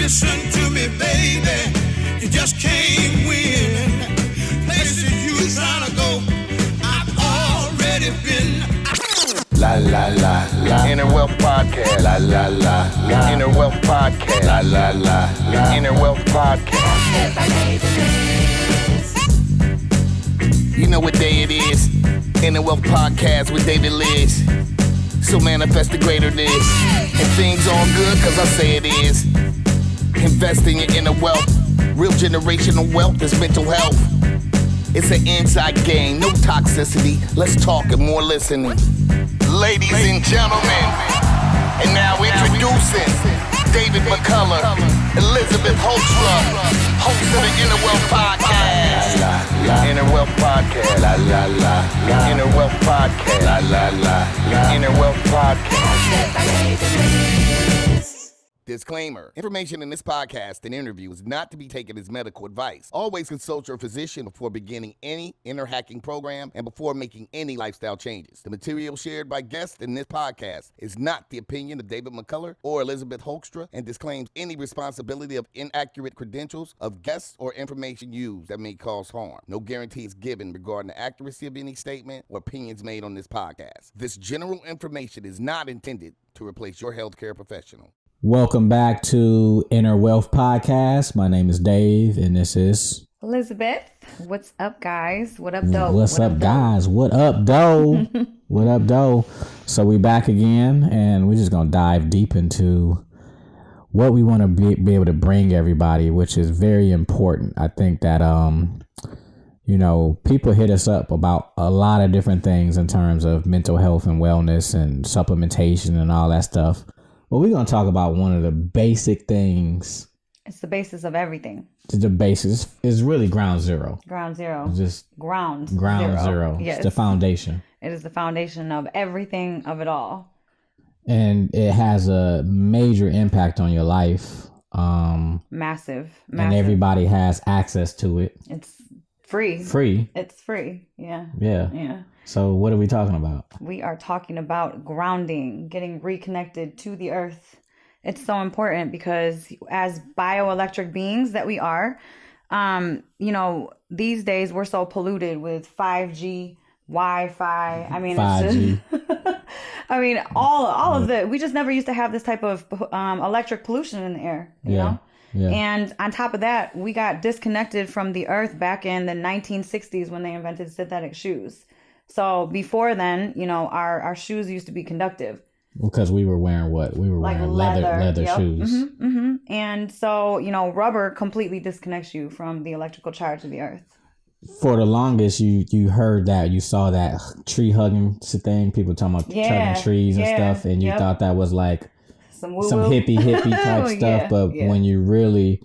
listen to me, baby. You just can't win. Places you trying to go, I've already been. La la la la. Inner Wealth Podcast. La la la la. Inner Wealth Podcast. La la la la. Inner Wealth Podcast. You know what day it is? Inner Wealth Podcast with David Liz. So manifest the greater this. And things all good cause I say it is. Invest in your inner wealth. Real generational wealth is mental health. It's an inside game, no toxicity. Let's talk and more listening. Ladies and gentlemen, and now introducing David McCullough, Elisabeth Holstra, host of the Inner Wealth Podcast. Inner Wealth Podcast. La la la la. Inner Wealth Podcast. La la la la. Inner Wealth Podcast. Disclaimer. Information in this podcast and interview is not to be taken as medical advice. Always consult your physician before beginning any inner hacking program and before making any lifestyle changes. The material shared by guests in this podcast is not the opinion of David McCullough or Elisabeth Holstra and disclaims any responsibility of inaccurate credentials of guests or information used that may cause harm. No guarantee is given regarding the accuracy of any statement or opinions made on this podcast. This general information is not intended to replace your healthcare professional. Welcome back to Inner Wealth Podcast. My name is Dave, and this is Elisabeth. What's up, guys? What up, doe? What's up, guys? What up, doe? What up, doe? So we back again, and we're just gonna dive deep into what we want to be able to bring everybody, which is very important. I think that people hit us up about a lot of different things in terms of mental health and wellness and supplementation and all that stuff. Well, we're going to talk about one of the basic things. It's the basis of everything. The basis is really ground zero. Ground zero. Just ground zero. Yes. It's the foundation. It is the foundation of everything of it all. And it has a major impact on your life. Massive. And everybody has access to it. It's free. It's free. Yeah. So what are we talking about? We are talking about grounding, getting reconnected to the earth. It's so important because as bioelectric beings that we are, these days we're so polluted with 5G, Wi-Fi. I mean, 5G. all of it. We just never used to have this type of electric pollution in the air, you know? Yeah. And on top of that, we got disconnected from the earth back in the 1960s when they invented synthetic shoes. So before then, our shoes used to be conductive. Because we were wearing what? We were like wearing leather shoes. Mm-hmm. And so, rubber completely disconnects you from the electrical charge of the earth. For the longest, you heard that, you saw that tree hugging thing, people talking about chugging trees and stuff, and you thought that was like some hippie type stuff. But when you really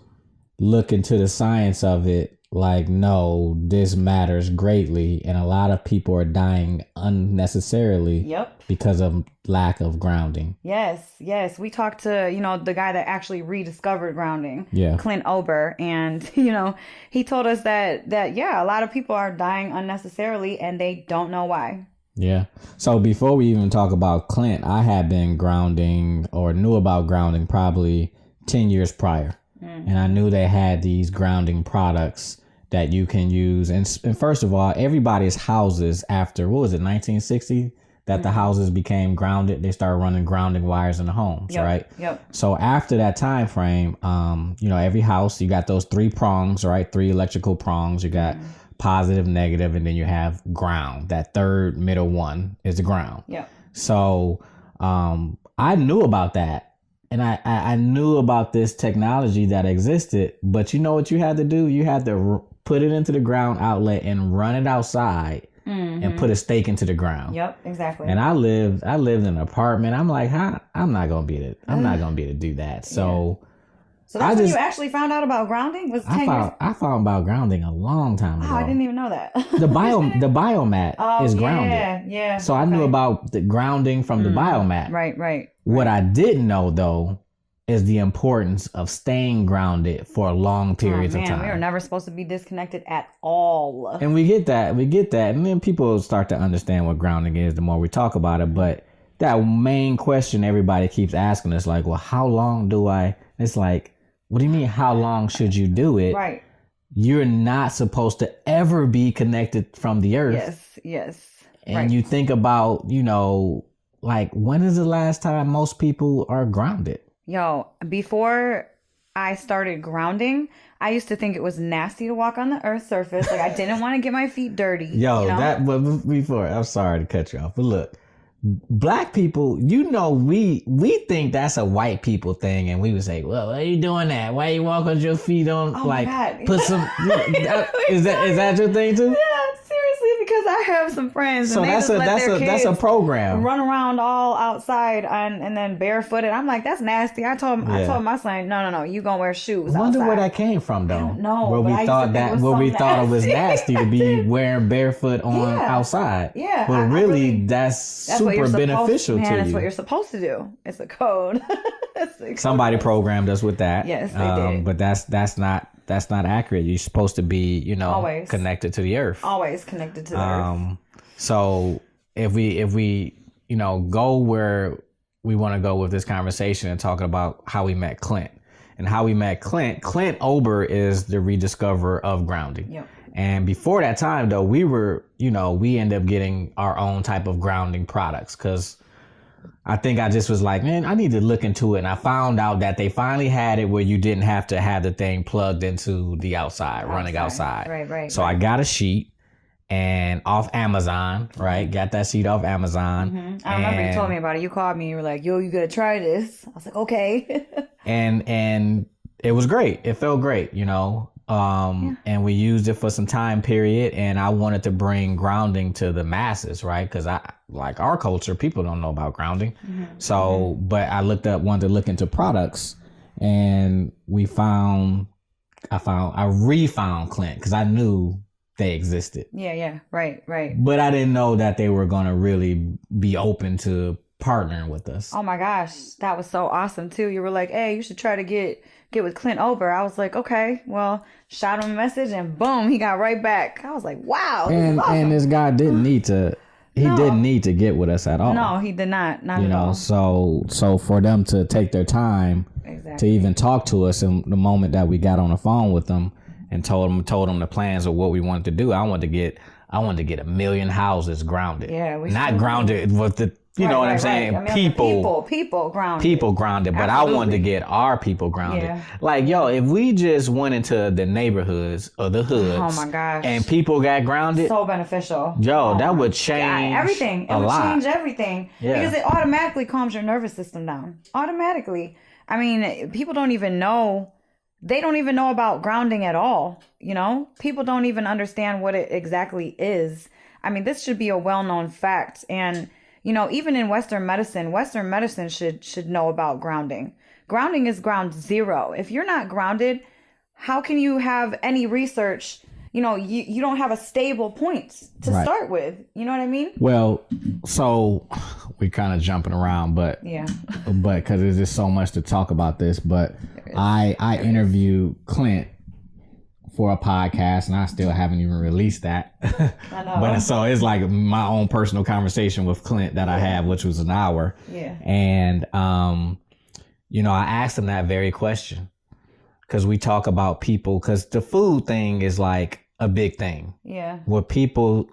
look into the science of it, like, no, this matters greatly, and a lot of people are dying unnecessarily because of lack of grounding. Yes. We talked to, the guy that actually rediscovered grounding, Clint Ober, and, he told us that, a lot of people are dying unnecessarily, and they don't know why. Yeah. So before we even talk about Clint, I had been grounding or knew about grounding probably 10 years prior. And I knew they had these grounding products that you can use. And first of all, everybody's houses after, 1960, that the houses became grounded. They started running grounding wires in the homes, right? Yep. So after that time frame, every house, you got those 3 prongs, right? 3 electrical prongs. You got positive, negative, and then you have ground. That third middle one is the ground. Yeah. So I knew about that. And I knew about this technology that existed, but you know what you had to do? You had to put it into the ground outlet and run it outside and put a stake into the ground. Yep, exactly. And I lived in an apartment. I'm like, I'm not gonna be able to do that. So that's when you actually found out about grounding? I found about grounding a long time ago. Oh, I didn't even know that. The biomat is grounded. Yeah. So I knew about the grounding from the biomat. Right. What I didn't know, though, is the importance of staying grounded for long periods of time. We were never supposed to be disconnected at all. And we get that. And then people start to understand what grounding is the more we talk about it. But that main question everybody keeps asking us, like, well, how long do I? It's like, what do you mean, how long should you do it? Right. You're not supposed to ever be connected from the earth. Yes. And you think about, like, when is the last time most people are grounded? Yo, before I started grounding, I used to think it was nasty to walk on the earth's surface. Like, I didn't want to get my feet dirty. But before, I'm sorry to cut you off, but look, Black people, we think that's a white people thing, and we would say, "Well, why are you doing that? Why are you walking with your feet on?" Put some. Is that your thing too? Yeah, seriously, because I have some friends. So and that's a program. Run around all outside and then barefooted. I'm like, that's nasty. I told my son, no, you gonna wear shoes. I wonder outside. where that came from, though. No, where we thought it was nasty to be wearing barefoot on outside. Yeah, but really, that's super beneficial to you. That's what you're supposed to do. It's a code. Somebody programmed us with that. Yes, they did. But that's not accurate. You're supposed to be, always connected to the earth. Always connected to the earth. So if we go where we want to go with this conversation and talking about how we met Clint. And how we met Clint Ober is the rediscoverer of grounding. Yep. And before that time, though, we were, we ended up getting our own type of grounding products, because I think I just was like, man, I need to look into it. And I found out that they finally had it where you didn't have to have the thing plugged into the running outside. Right. So I got a sheet and off Amazon, right? Got that sheet off Amazon. Mm-hmm. I remember you told me about it. You called me. You were like, yo, you got to try this. I was like, okay. and it was great. It felt great, and we used it for some time period, and I wanted to bring grounding to the masses, right? Because like our culture, people don't know about grounding. Mm-hmm. So, but I wanted to look into products, and I refound Clint because I knew they existed. Yeah, right. But I didn't know that they were going to really be open to partnering with us. Oh my gosh, that was so awesome too. You were like, hey, you should try to get with Clint Ober. I was like, okay, well, shot him a message and boom, he got right back. I was like, wow. And this guy didn't need to. Didn't need to get with us at all. No, he did not. Not at all. So for them to take their time to even talk to us, in the moment that we got on the phone with them and told them the plans of what we wanted to do, I wanted to get 1 million houses grounded. Yeah, not grounded with the. You know what I'm saying? I mean, people grounded. People grounded, but Absolutely. I wanted to get our people grounded. Yeah. Like, yo, if we just went into the neighborhoods or the hoods, oh my gosh, and people got grounded, so beneficial. Yo, that would change everything. It would change everything because it automatically calms your nervous system down. Automatically. I mean, people don't even know. They don't even know about grounding at all. People don't even understand what it exactly is. I mean, this should be a well-known fact, and even in Western medicine should know about grounding. Grounding is ground zero. If you're not grounded, how can you have any research? You don't have a stable point to start with. You know what I mean? Well, so we're kind of jumping around, but because there's just so much to talk about this. But I interviewed Clint for a podcast, and I still haven't even released that. I know. But so it's like my own personal conversation with Clint that I had, which was an hour. Yeah. And I asked him that very question, because we talk about people, because the food thing is like a big thing. Yeah. Where people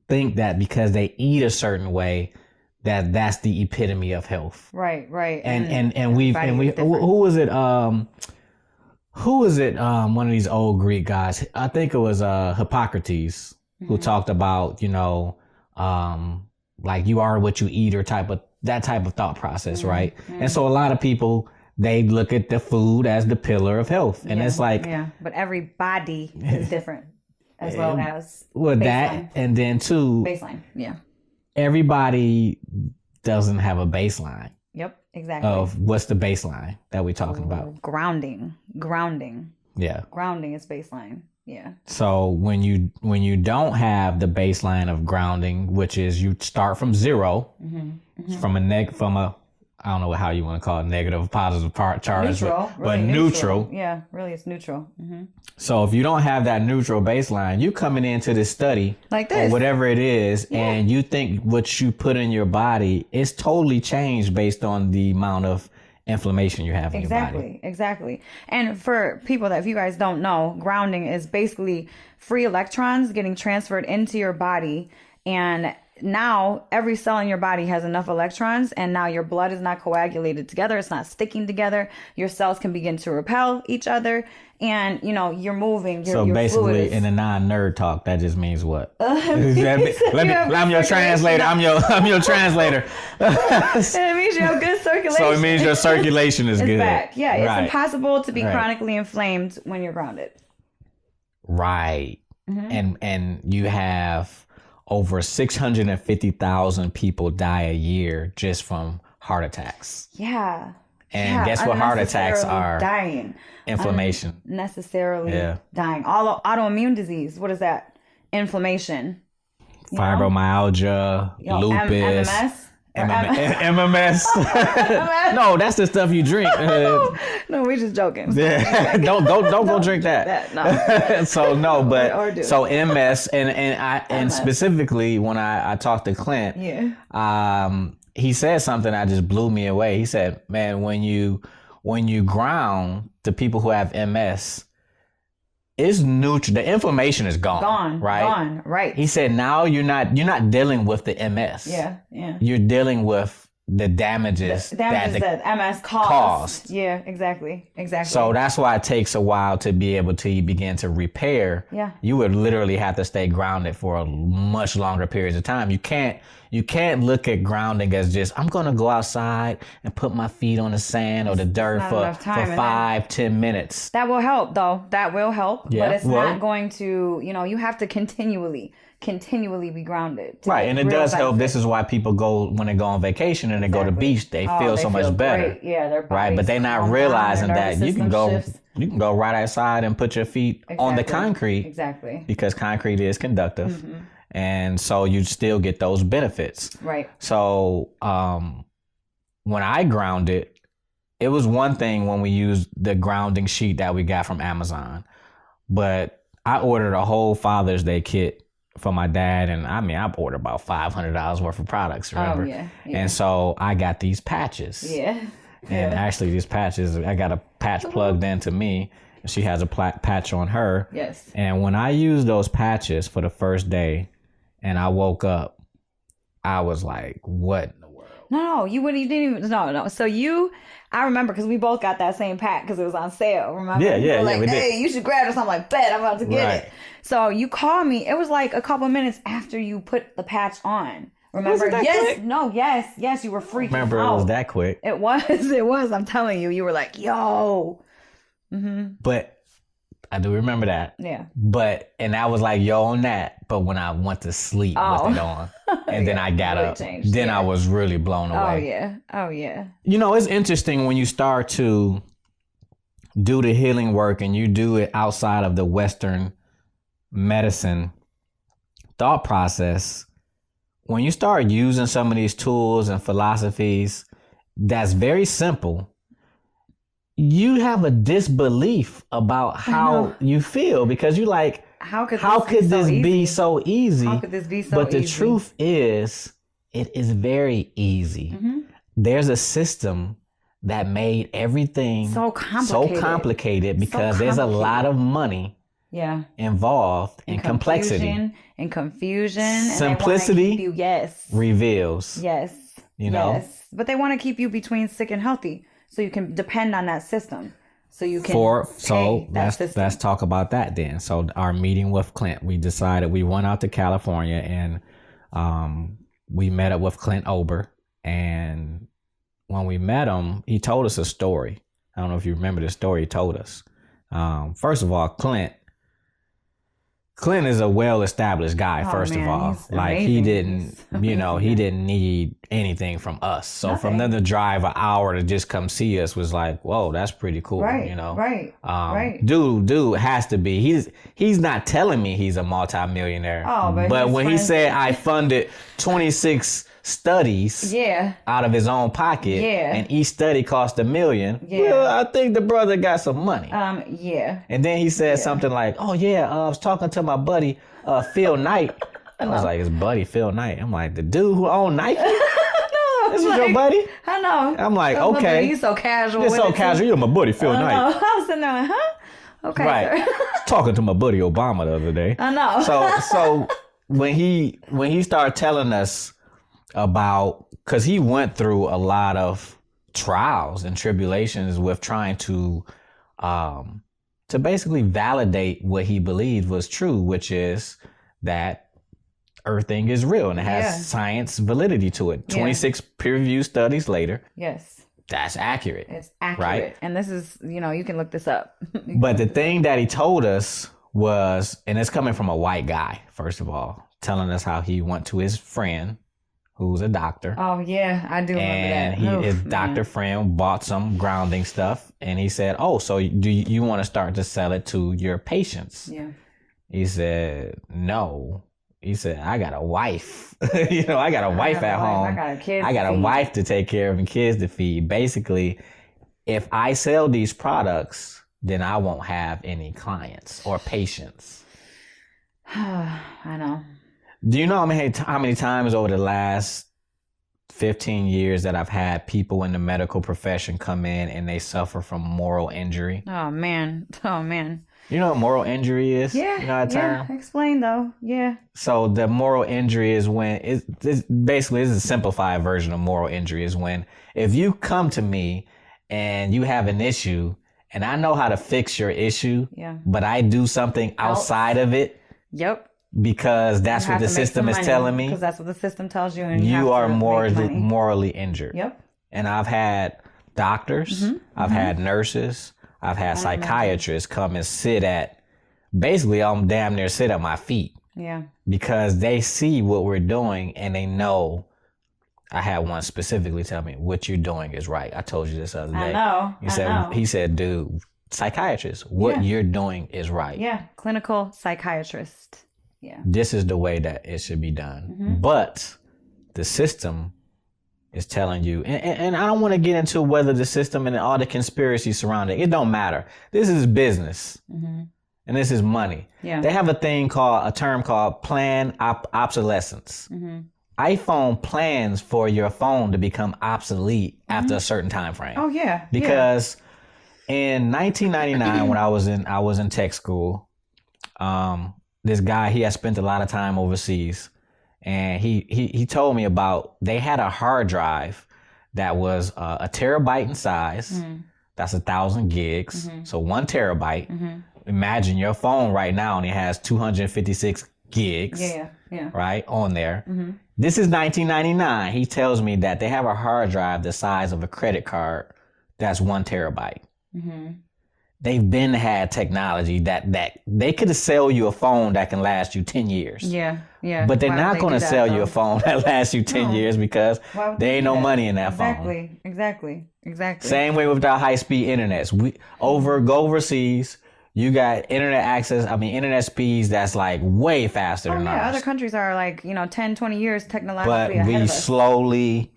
think that because they eat a certain way, that's the epitome of health. Right. And we who was it? Who is it? One of these old Greek guys. I think it was Hippocrates, who talked about, like you are what you eat, or that type of thought process, right? And so a lot of people, they look at the food as the pillar of health, and it's like, but every body is different, as well as baseline. That, and then too, baseline, everybody doesn't have a baseline. Yep, exactly. Of what's the baseline that we're talking about? Grounding. Yeah. Grounding is baseline. Yeah. So when you don't have the baseline of grounding, which is you start from zero, from a I don't know how you want to call it, negative, positive charge, but neutral. Yeah, really, it's neutral. So if you don't have that neutral baseline, you coming into this study like this, or whatever it is, and you think what you put in your body is totally changed based on the amount of inflammation you have in your body. Exactly. And for people that, if you guys don't know, grounding is basically free electrons getting transferred into your body, and now every cell in your body has enough electrons, and now your blood is not coagulated together. It's not sticking together. Your cells can begin to repel each other, and you're moving. So basically, in a non-nerd talk, that just means what? I'm your translator. I'm your translator. It means you have good circulation. So it means your circulation is good. Back. Yeah, it's impossible to be chronically inflamed when you're grounded. Right. Mm-hmm. And you have over 650,000 people die a year just from heart attacks. Yeah. And guess what heart attacks are? Dying. Inflammation. Unnecessarily dying. All autoimmune disease. What is that? Inflammation. Fibromyalgia, lupus. MMS. No, that's the stuff you drink. No, we just joking. Yeah. don't go drink that. No. So no, but so MS and specifically when I talked to Clint, he said something that just blew me away. He said, "Man, when you ground the people who have MS, it's neutral. The inflammation is gone. Right. He said now you're not dealing with the MS. Yeah. You're dealing with the damages that MS caused. Yeah, exactly. So that's why it takes a while to be able to begin to repair. Yeah. You would literally have to stay grounded for a much longer periods of time. You can't look at grounding as just, I'm going to go outside and put my feet on the sand or the dirt for 5-10 minutes. That will help though. That will help. Yeah. But it's not going to, you have to continually be grounded. Right. And it does help. This is why people go, when they go on vacation and they go to the beach, they feel so much better. Great. Yeah. Their right. But they're not realizing that you can go right outside and put your feet on the concrete. Exactly. Because concrete is conductive. Mm-hmm. And so you still get those benefits. Right. So when I grounded, it was one thing when we used the grounding sheet that we got from Amazon. But I ordered a whole Father's Day kit for my dad. And I ordered about $500 worth of products, remember? Oh, yeah. And so I got these patches. Yeah. And actually these patches, I got a patch plugged into me. She has a patch on her. Yes. And when I used those patches for the first day, and I woke up, I was like, what in the world? No, you didn't even, no. So I remember because we both got that same pack because it was on sale, remember? Yeah, like, we hey, did. You should grab it. I'm like, bet, I'm about to get it. So you called me. It was like a couple minutes after you put the patch on. Remember? Quick? Yes, you were freaking Remember, out. it was that quick. It was. I'm telling you. You were like, yo. Mm-hmm. But I do remember that. Yeah. And I was like, yo, on that. But when I went to sleep with it on, and then I got up, then I was really blown away. Oh, yeah. It's interesting when you start to do the healing work and you do it outside of the Western medicine thought process. When you start using some of these tools and philosophies that's very simple, you have a disbelief about how you feel because you're like, how could this be so easy? How could this be so easy? But the truth is, it is very easy. Mm-hmm. There's a system that made everything so complicated because there's a lot of money involved in complexity. And confusion. Simplicity reveals. Yes. Yes. But they want to keep you between sick and healthy. So you can depend on that system. So you can let's talk about that then. So our meeting with Clint, we decided we went out to California and we met up with Clint Ober. And when we met him, he told us a story. I don't know if you remember the story he told us. First of all, Clint is a well-established guy, of all. Like he didn't, he didn't need anything from us. So from them to drive an hour to just come see us was like, whoa, that's pretty cool. Right. Dude has to be. He's not telling me he's a multimillionaire. But when he said I funded 26 studies out of his own pocket and each study cost $1 million, well, I think the brother got some money. And then he said something like, I was talking to my buddy Phil Knight. I was like, his buddy Phil Knight. I'm like, the dude who owned Nike? This is your buddy? I know. I'm like, okay. He's so casual. You're so casual. You're my buddy, Phil Knight. I was sitting there like, huh? Okay. Right. Talking to my buddy Obama the other day. I know. So when he started telling us about, because he went through a lot of trials and tribulations with trying to basically validate what he believed was true, which is that Earthing is real and it has science validity to it. 26 peer-reviewed studies later. Yes. That's accurate. It's accurate. Right? And this is, you can look this up. But the thing that he told us was, and it's coming from a white guy, first of all, telling us how he went to his friend who's a doctor. Oh, yeah. I do remember that. And his doctor friend bought some grounding stuff. And he said, oh, so do you want to start to sell it to your patients? Yeah. He said, no. He said, I got a wife. I got a wife at home. I got a wife to take care of and kids to feed. Basically, if I sell these products, then I won't have any clients or patients. I know. Do you know how many times over the last 15 years that I've had people in the medical profession come in and they suffer from moral injury? Oh, man. You know what moral injury is? Yeah. You know that term? Yeah. Explain, though. Yeah. So the moral injury is when it's basically a simplified version of moral injury is when if you come to me and you have an issue and I know how to fix your issue, but I do something outside of it. Yep. Because that's what the system is telling me. Because that's what the system tells you. And you are morally injured. Yep. And I've had doctors, I've had nurses, I've had psychiatrists come and sit at, basically I'm damn near sit at my feet. Yeah. Because they see what we're doing and they know. I had one specifically tell me, what you're doing is right. I told you this other day. He said, dude, psychiatrist, what you're doing is right. Yeah. Clinical psychiatrist. Yeah. This is the way that it should be done. But the system is telling you, and I don't want to get into whether the system and all the conspiracy surrounding it don't matter. This is business. And this is money. Yeah. They have a term called planned obsolescence. iPhone plans for your phone to become obsolete after a certain time frame. Oh yeah. Because in 1999 when I was in tech school, this guy, he had spent a lot of time overseas, and he told me about, they had a hard drive that was a terabyte in size. That's 1,000 gigs. So 1 terabyte. Imagine your phone right now only has 256 gigs. Yeah. Right on there. This is 1999. He tells me that they have a hard drive the size of a credit card that's 1 terabyte. They've been had technology that they could sell you a phone that can last you 10 years. Yeah. But they're not going to sell you a phone that lasts you 10 years because there ain't no money in that phone. Exactly. Same way with our high-speed internets. Go overseas, you got internet access, internet speeds that's like way faster than ours. Other countries are like, 10, 20 years technologically ahead of us. But we slowly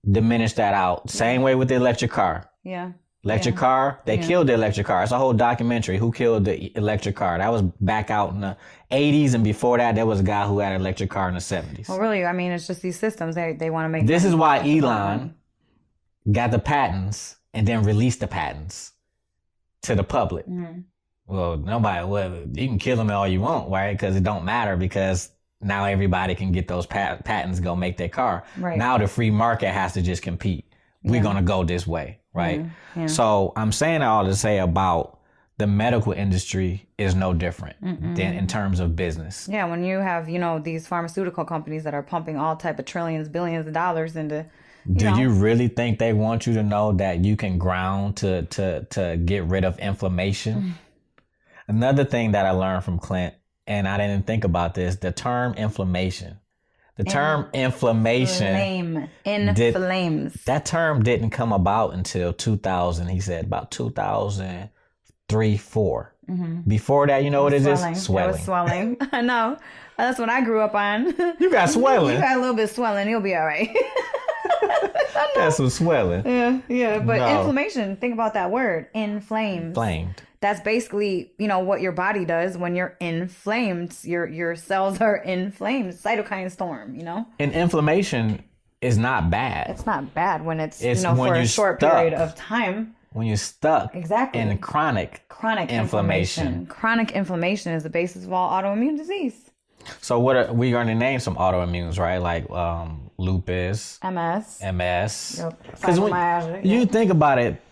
diminish that out. Same way with the electric car. Yeah. Electric car, they killed the electric car. It's a whole documentary, Who Killed the Electric Car. That was back out in the 80s, and before that, there was a guy who had an electric car in the 70s. Well, really, it's just these systems, they want to make... This is why Elon got the patents and then released the patents to the public. Well, you can kill them all you want, right? Because it don't matter, because now everybody can get those patents, go make their car. Right. Now the free market has to just compete. We're going to go this way, right? Yeah. So I'm saying all to say about the medical industry is no different than in terms of business. Yeah, when you have, these pharmaceutical companies that are pumping all type of trillions, billions of dollars into... Do you really think they want you to know that you can ground to get rid of inflammation? Another thing that I learned from Clint, and I didn't think about this, the term inflammation. The term inflammation. Inflames. That term didn't come about until 2000. He said about 2003, 4. Before that, you know what it is? Swelling. It was swelling. I know. That's what I grew up on. You got swelling. You got a little bit swelling. You'll be all right. That's some swelling. Yeah. But inflammation, think about that word. Inflamed. That's basically, what your body does when you're inflamed. Your cells are inflamed. Cytokine storm, And inflammation is not bad. It's not bad when it's It's for when a you're short stuck. period of time. When you're stuck Exactly. in chronic inflammation. Chronic inflammation is the basis of all autoimmune disease. So we going to name some autoimmunes, right? Like lupus, MS. Because when you think about it,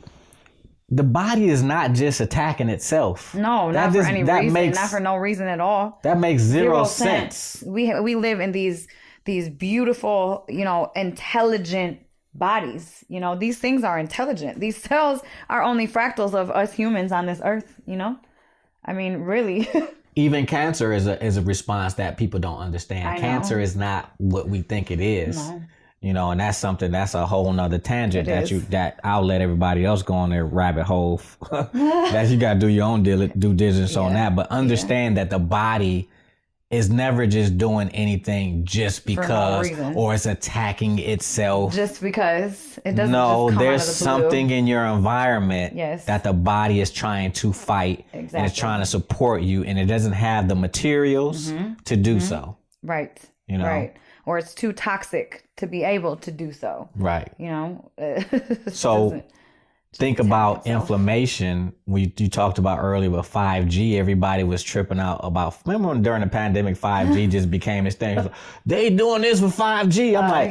the body is not just attacking itself. No, not for any reason. Not for no reason at all. That makes zero sense. We live in these beautiful, intelligent bodies. These things are intelligent. These cells are only fractals of us humans on this earth. I mean, really. Even cancer is a response that people don't understand. Cancer is not what we think it is. No. And that's a whole nother tangent that I'll let everybody else go on their rabbit hole. That you got to do your own due diligence on that. But understand that the body is never just doing anything just because, or it's attacking itself. Just because. It doesn't No, just come there's out of the something in your environment Yes. that the body is trying to fight and it's trying to support you, and it doesn't have the materials to do so. Right. Right. Or it's too toxic to be able to do so. Right. So think about inflammation. You talked about earlier with 5G. Everybody was tripping out about. Remember when during the pandemic, 5G just became this thing. They doing this with 5G. I'm like,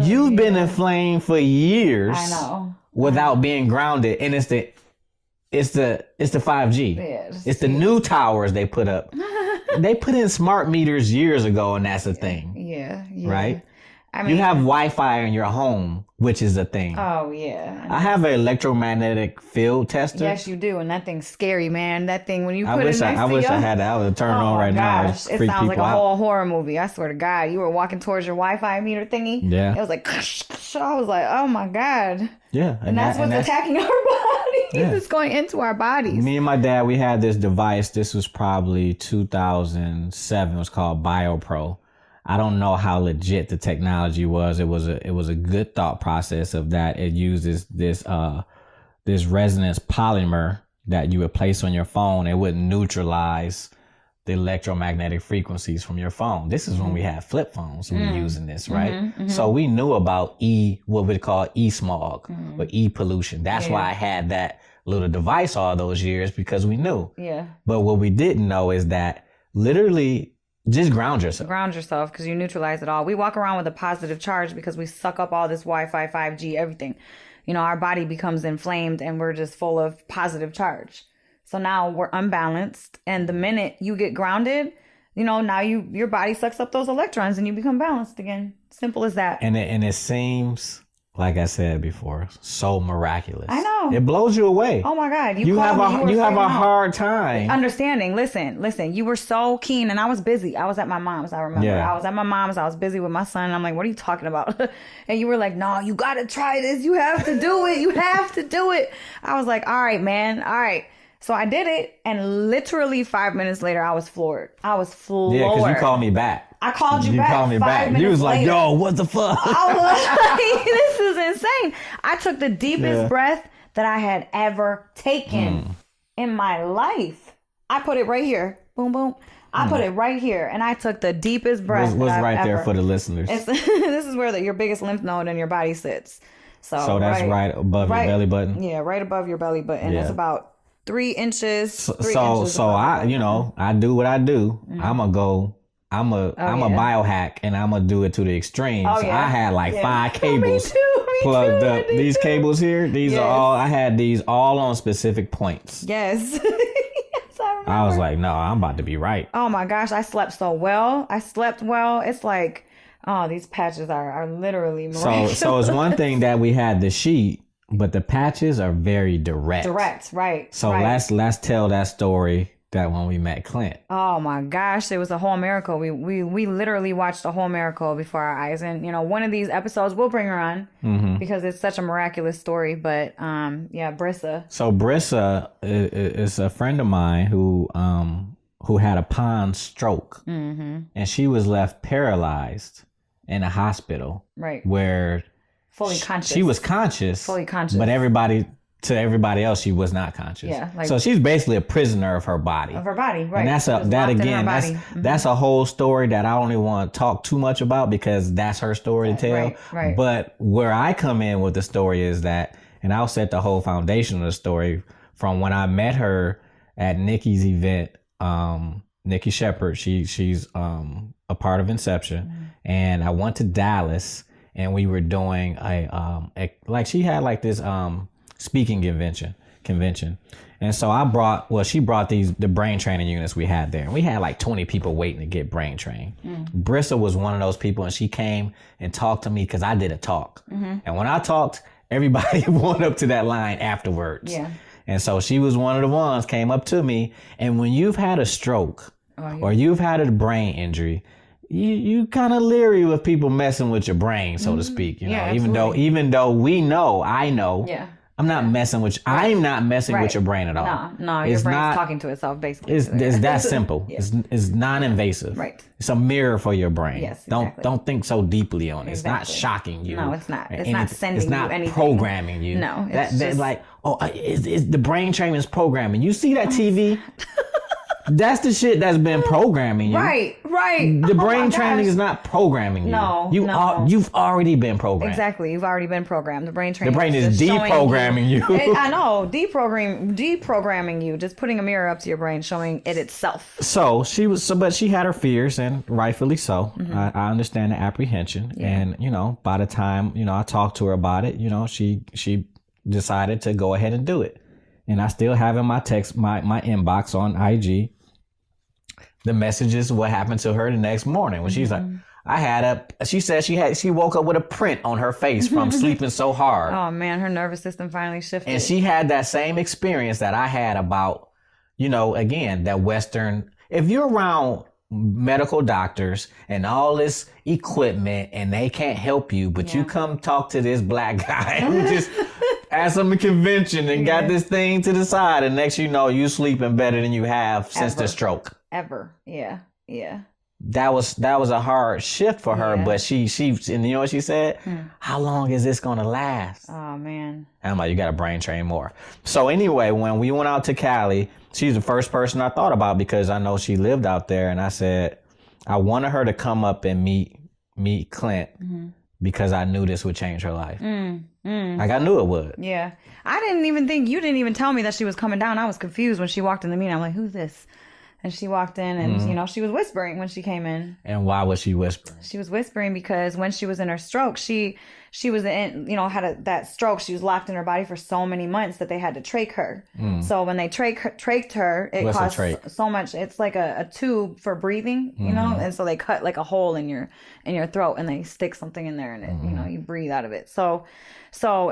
you've been inflamed for years. I know. Without being grounded, and it's the 5G. Yeah, it's the new towers they put up. They put in smart meters years ago, and that's a thing. Yeah. Right? I mean, you have Wi-Fi in your home, which is a thing. Oh, yeah. I have an electromagnetic field tester. Yes, you do. And that thing's scary, man. That thing, when you put it next to I wish I had that. I would turn it on right now. It sounds like a whole horror movie. I swear to God. You were walking towards your Wi-Fi meter thingy. Yeah. It was like, I was like, oh my God. Yeah. And that's what's attacking our bodies. Yeah. It's going into our bodies. Me and my dad, we had this device. This was probably 2007. It was called BioPro. I don't know how legit the technology was. It was a good thought process of that. It uses this resonance polymer that you would place on your phone. It would neutralize the electromagnetic frequencies from your phone. This is when we had flip phones. We were using this, right? So we knew about what we call e-smog or e-pollution. That's why I had that little device all those years, because we knew. Yeah. But what we didn't know is that literally just ground yourself. Ground yourself, because you neutralize it all. We walk around with a positive charge because we suck up all this Wi-Fi, 5G, everything. Our body becomes inflamed and we're just full of positive charge. So now we're unbalanced. And the minute you get grounded, now your body sucks up those electrons and you become balanced again. Simple as that. And it seems, like I said before, so miraculous. I know. It blows you away. Oh my God. You have a hard time understanding. Listen, you were so keen, and I was busy. I was at my mom's. I remember. I was at my mom's. I was busy with my son. I'm like, what are you talking about? And you were like, no, you got to try this. You have to do it. You have to do it. I was like, all right, man. All right. So I did it, and literally 5 minutes later, I was floored. I was floored. Yeah, because you called me back. I called you back. You called me back. You was like, yo, what the fuck? I was like, this is insane. I took the deepest breath that I had ever taken in my life. I put it right here. Boom, boom. I put it right here, and I took the deepest breath. What's right there for the listeners? This is where your biggest lymph node in your body sits. So that's right above your belly button? Yeah, right above your belly button. Yeah. It's about 3 inches. So I do what I do. I'm a biohack, and I'm gonna do it to the extreme. So I had like 5 cables plugged up. These cables here, these are all, I had these all on specific points. Yes. I was like, no, I'm about to be right. Oh my gosh, I slept so well. It's like, oh, these patches are literally miraculous. So it's one thing that we had the sheet, but the patches are very direct. Direct, right. So let's tell that story, that when we met Clint. Oh my gosh, it was a whole miracle. We literally watched a whole miracle before our eyes. And one of these episodes we'll bring her on because it's such a miraculous story. But Brissa. So Brissa is a friend of mine who had a pond stroke, and she was left paralyzed in a hospital. Right. Where fully conscious. She was conscious. Fully conscious. But everybody to everybody else, she was not conscious. Yeah, like, so she's basically a prisoner of her body. Of her body, right. And that's that's a whole story that I don't even want to talk too much about because that's her story to tell. Right. But where I come in with the story is that, and I'll set the whole foundation of the story from when I met her at Nikki's event. Nikki Shepherd, she's a part of Inception, and I went to Dallas, and we were doing she had like this speaking convention. And so she brought the brain training units we had there. And we had like 20 people waiting to get brain trained. Brissa was one of those people, and she came and talked to me because I did a talk. And when I talked, everybody went up to that line afterwards. Yeah. And so she was one of the ones, came up to me. And when you've had a stroke or you've had a brain injury, you kind of leery with people messing with your brain, so to speak. You know, even though I know. Yeah. I'm not messing with. I'm not messing with your brain at all. No, your brain's talking to itself basically. It's that simple. It's non-invasive. Right. It's a mirror for your brain. Yes. Exactly. Don't think so deeply on it. It's not shocking you. No, it's not. It's not sending you anything. It's not programming you. No. That's like, is the brain training is programming. You see that TV? That's the shit that's been programming you. Right. The brain training is not programming you. No. You've already been programmed. Exactly. You've already been programmed. The brain training. The brain is deprogramming you. I know. Deprogramming you. Just putting a mirror up to your brain, showing it itself. So but she had her fears, and rightfully so. I understand the apprehension. Yeah. And, by the time, I talked to her about it, she decided to go ahead and do it. And I still have in my text, my inbox on IG, the messages, what happened to her the next morning when she's like, she said she woke up with a print on her face from sleeping so hard. Oh man, her nervous system finally shifted. And she had that same experience that I had about, again, that Western, if you're around medical doctors and all this equipment and they can't help you, but you come talk to this black guy who just at some convention and got this thing to the side, and next you sleeping better than you have since the stroke. Ever. Yeah. That was a hard shift for her, but she and you know what she said? How long is this gonna last? Oh man. And I'm like, you gotta brain train more. So anyway, when we went out to Cali, she's the first person I thought about because I know she lived out there, and I said I wanted her to come up and meet Clint because I knew this would change her life. Like I knew it would. Yeah. I didn't even think, you didn't even tell me that she was coming down. I was confused when she walked in the meeting. I'm like, who's this? And she walked in and, she was whispering when she came in. And why was she whispering? She was whispering because when she was in her stroke, she was in, had that stroke. She was locked in her body for so many months that they had to trach her. So when they trached her, it cost so much. It's like a tube for breathing, and so they cut like a hole in your throat and they stick something in there and it, you breathe out of it. So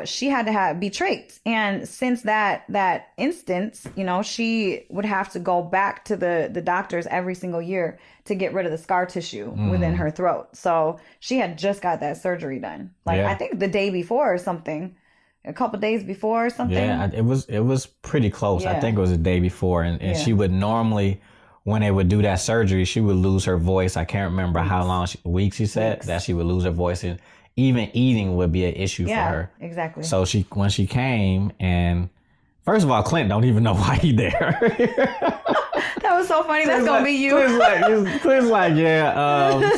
she had to be trached. And since that instance, she would have to go back to the doctors every single year to get rid of the scar tissue within her throat. So she had just got that surgery done. I think the day before or something, a couple days before or something. Yeah, it was pretty close. Yeah. I think it was the day before. And she would normally, when they would do that surgery, she would lose her voice. I can't remember how long, weeks she said, that she would lose her voice. And even eating would be an issue for her. Exactly. So when she came, and first of all, Clint don't even know why he there. That was so funny. That's gonna be you. Clint's like,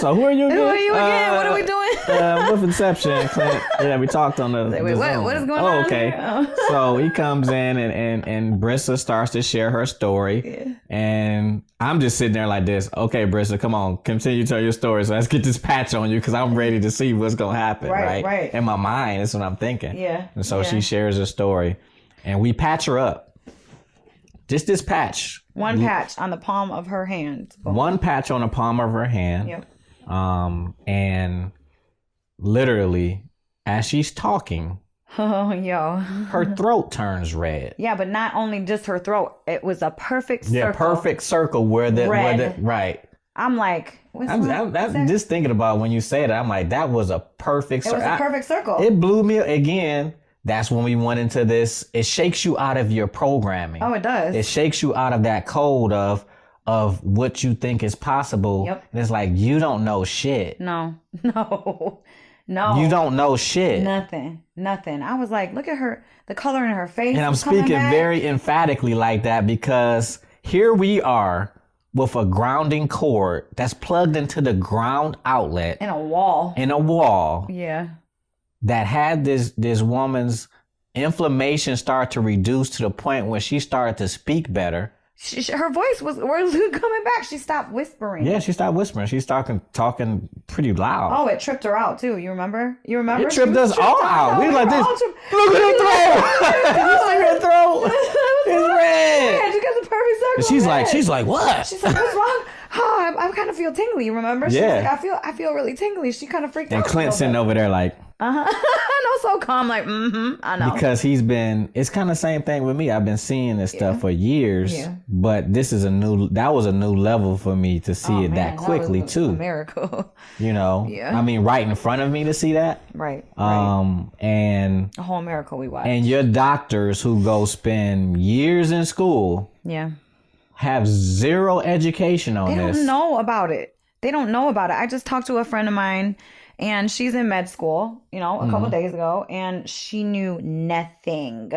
so who are you again? Who are you again? What are we doing? With Inception, Clint. Yeah, we talked on the. Wait, what is going on? Okay. So he comes in and Brissa starts to share her story, and I'm just sitting there like this. Okay, Brissa, come on, continue to tell your story. So let's get this patch on you because I'm ready to see what's gonna happen. Right. In my mind, that's what I'm thinking. Yeah. And so she shares her story, and we patch her up. Just this patch. One patch on the palm of her hand. One patch on the palm of her hand. Yep. And literally, as she's talking, her throat turns red. Yeah, but not only just her throat. It was a perfect circle. Yeah, perfect circle where the right. I'm like, I'm just thinking about when you say that. I'm like, that was a perfect circle. It was a perfect circle. It blew me again. That's when we went into this. It shakes you out of your programming. Oh, it does. It shakes you out of that code of what you think is possible. Yep. And it's like, you don't know shit. No. No. You don't know shit. Nothing. I was like, look at her, the color in her face. And I'm speaking very emphatically like that because here we are with a grounding cord that's plugged into the ground outlet. In a wall. Yeah. That had this woman's inflammation start to reduce to the point where she started to speak better. Her voice was coming back. She stopped whispering. Yeah, she stopped whispering. She started talking pretty loud. Oh, it tripped her out too. You remember? It tripped us all out. We were like this. Look at her throat. Did you see her throat? It's red. Yeah, she got the perfect circle. And she's like, what? She's like, what's wrong? Oh, I kind of feel tingly. You remember? She's like, I feel really tingly. She kind of freaked out. And Clint's sitting over there like, I know, so calm, like, I know. Because it's kind of the same thing with me. I've been seeing this stuff for years, but that was a new level for me to see it that quickly too. A miracle. You know? Yeah. I mean, right in front of me to see that. Right. And a whole miracle we watched. And your doctors who go spend years in school. Yeah. Have zero education on this. They don't know about it. I just talked to a friend of mine and she's in med school, a couple of days ago, and she knew nothing.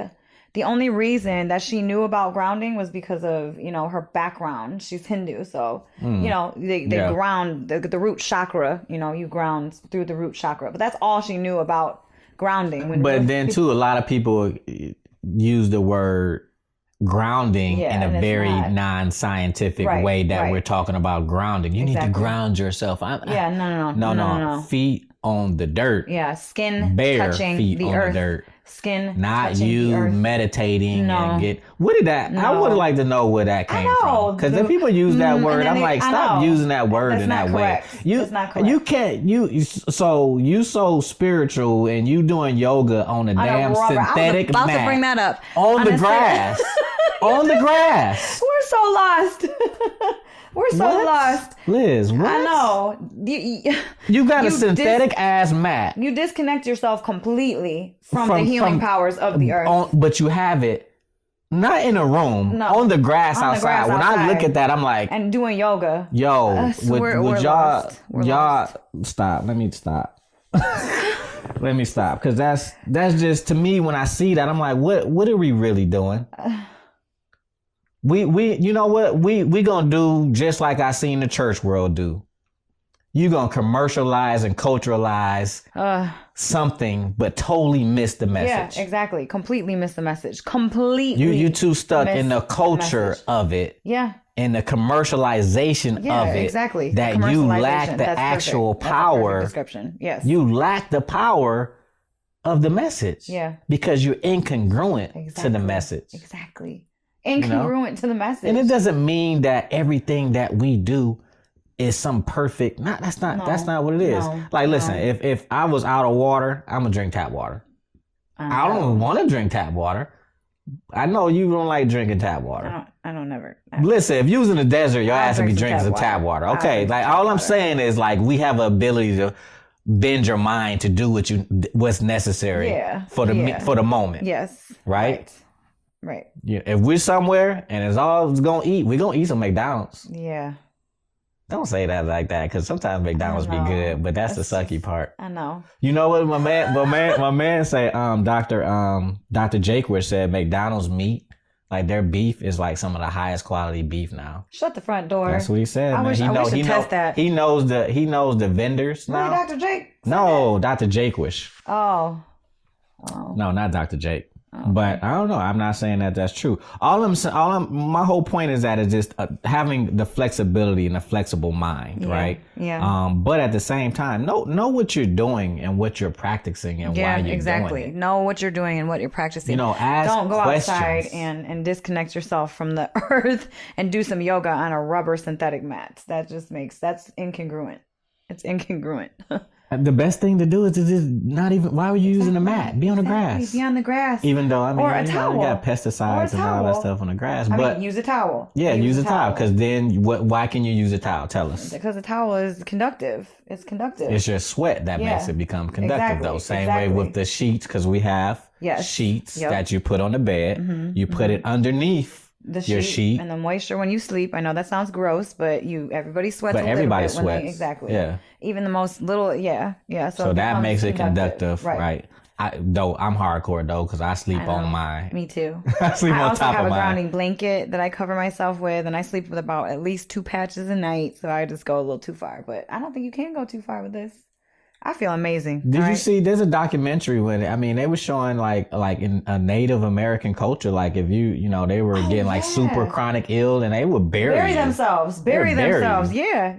The only reason that she knew about grounding was because of, her background. She's Hindu. So, they ground the root chakra, you ground through the root chakra. But that's all she knew about grounding. But then too, a lot of people use the word grounding in a very non-scientific way that we're talking about grounding. You need to ground yourself. No. Feet on the dirt. Yeah, skin bare touching feet the on earth. the dirt. Skin not you meditating and get what did that I would like to know where that came from, because the people use that word. I'm like, stop using that word in that way. That's not correct. You can't so spiritual and you doing yoga on a damn synthetic mat. I was about to bring that up on the grass. On the grass. We're so lost. We're so lost. Liz, what? I know. You got a synthetic ass mat. You disconnect yourself completely from the healing powers of the earth. But you have it not in a room, on the grass outside. When I look at that, I'm like... And doing yoga. Yo, would y'all... Lost. Stop. Let me stop. Let me stop. Because that's just, to me, when I see that, I'm like, what are we really doing? We you know what? We gonna do just like I seen the church world do. You gonna commercialize and culturalize something, but totally miss the message. Yeah, exactly. Completely miss the message. Completely. You too stuck in the culture of it. Yeah. And the commercialization of it. Exactly. That you lack the actual power. That's description. Yes. You lack the power of the message. Yeah. Because you're incongruent to the message. Exactly. Incongruent to the message. And it doesn't mean that everything that we do is some perfect. That's not what it is. Like, listen, if I was out of water, I'm gonna drink tap water. I don't want to drink tap water. I know you don't like drinking tap water. I don't never. Listen, if you was in the desert, your ass would be drinking some tap water. Okay, like all I'm saying is like we have an ability to bend your mind to do what's necessary for the moment. Yes. Right. Right. Yeah. If we're somewhere and it's all it's gonna eat, we're gonna eat some McDonald's. Yeah. Don't say that like that, because sometimes McDonald's be good, but that's the sucky part. I know. You know what my man say? Dr. Jaquish said McDonald's meat, like their beef is like some of the highest quality beef now. Shut the front door. That's what he said. I wish to test that. He knows the vendors now. Really, Dr. Jake? No, Dr. Jaquish. Oh. No, not Dr. Jake. But I don't know. I'm not saying that that's true. My whole point is that it's just having the flexibility and a flexible mind, right? Yeah. But at the same time, know what you're doing and what you're practicing and why you're doing it. Know what you're doing and what you're practicing. Ask Don't go questions. outside and disconnect yourself from the earth and do some yoga on a rubber synthetic mat. That's incongruent. It's incongruent. The best thing to do is to just not even. Why were you using a mat? Be on the grass. Be on the grass. Even though or a towel. You got pesticides and all that stuff on the grass. But use a towel. Yeah, use a towel. Because then, why can you use a towel? Tell us. Because a towel is conductive. It's conductive. It's your sweat that makes it become conductive, though. Same way with the sheets, because we have sheets that you put on the bed. Mm-hmm. You put it underneath your sheet and the moisture when you sleep. I know that sounds gross, but everybody sweats. But everybody sweats. Exactly. Yeah. Even the most little. Yeah. So that makes it conductive, right? I'm hardcore though because I sleep on my. Me too. I sleep on top of mine. I also have a grounding blanket that I cover myself with, and I sleep with about at least 2 patches a night. So I just go a little too far, but I don't think you can go too far with this. I feel amazing. Did you see? There's a documentary they were showing like in a Native American culture, like if they were getting like super chronic ill and they would bury themselves. Yeah.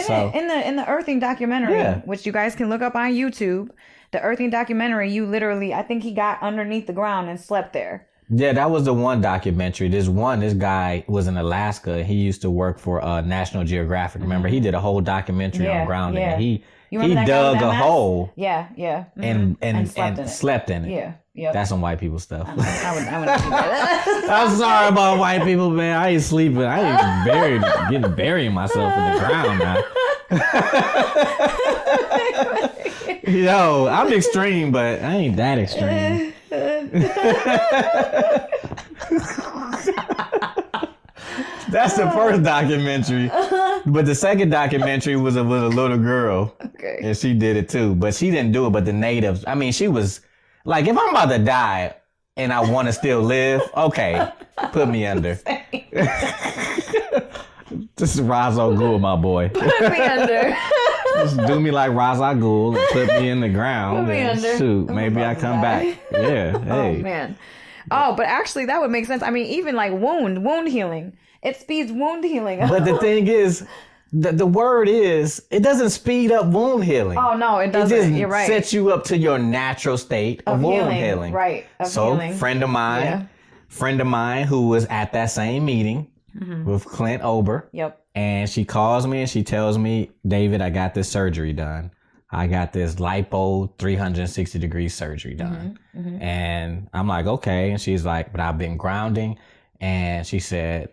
So in the earthing documentary, which you guys can look up on YouTube, the earthing documentary, you literally, I think he got underneath the ground and slept there. Yeah, that was the one documentary. This guy was in Alaska. He used to work for National Geographic. Remember, he did a whole documentary on grounding. And he dug a hole. Yeah. And slept in it. Yeah. Yep. That's some white people stuff. I wouldn't do that. I'm sorry about white people, man. I ain't sleeping. I ain't burying myself in the ground now. I'm extreme, but I ain't that extreme. That's the first documentary. But the second documentary was a little girl. Okay. And she did it too. But she didn't do it, but the natives. I mean, she was like, if I'm about to die and I want to still live, okay, put me under. This is Ra's al Ghul, my boy. Put me under. Just do me like Ra's al Ghul and put me in the ground. Put me and under. Shoot, maybe I come back. Yeah. Hey. Oh, man. Oh, but actually that would make sense. I mean, even like wound healing. It speeds wound healing up. But the thing is, the word is, it doesn't speed up wound healing. Oh, no, it doesn't. It just You're right. sets you up to your natural state of wound healing. Right. Healing. Friend of mine who was at that same meeting with Clint Ober. Yep. And she calls me and she tells me, David, I got this surgery done. I got this lipo 360-degree surgery done. And I'm like, okay. And she's like, but I've been grounding. And she said,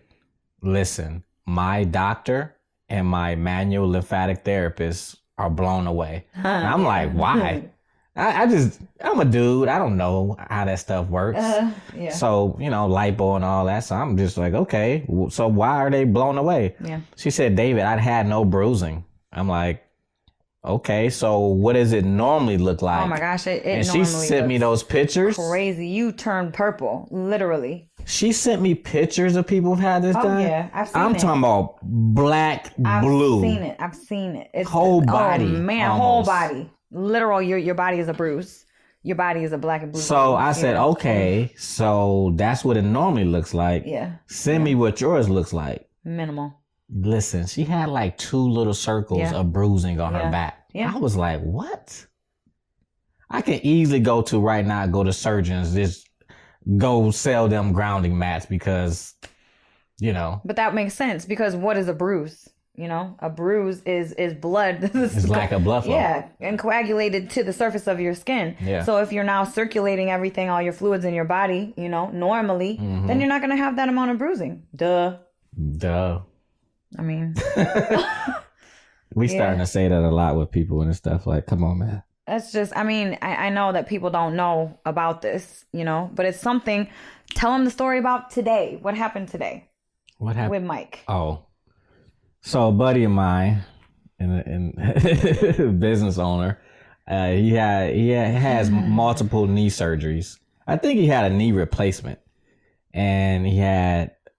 listen, my doctor and my manual lymphatic therapist are blown away. And I'm like, why? I'm a dude. I don't know how that stuff works. So, lipo and all that. So I'm just like, okay, so why are they blown away? Yeah. She said, David, I'd had no bruising. I'm like, okay, so what does it normally look like? Oh my gosh, and she sent me those pictures. Crazy. You turned purple, literally. She sent me pictures of people who've had this done. Yeah, I've seen it. I'm talking about black, blue. I've seen it. It's whole body. Oh man, almost. Whole body. Literal, your body is a bruise. Your body is a black and blue. So I said, okay, so that's what it normally looks like. Yeah. Send me what yours looks like. Minimal. Listen, she had like 2 little circles of bruising on her back. Yeah. I was like, what? I can easily go to surgeons, just go sell them grounding mats because, But that makes sense because what is a bruise? A bruise is blood. It's lack of blood flow. Yeah, and coagulated to the surface of your skin. Yeah. So if you're now circulating everything, all your fluids in your body, normally, then you're not going to have that amount of bruising. Duh. I mean. We starting to say that a lot with people and stuff. Like, come on, man. That's just, I know that people don't know about this, but it's something. Tell them the story about today. What happened today? What happened? With Mike. Oh. So a buddy of mine, and business owner, he has multiple knee surgeries. I think he had a knee replacement, and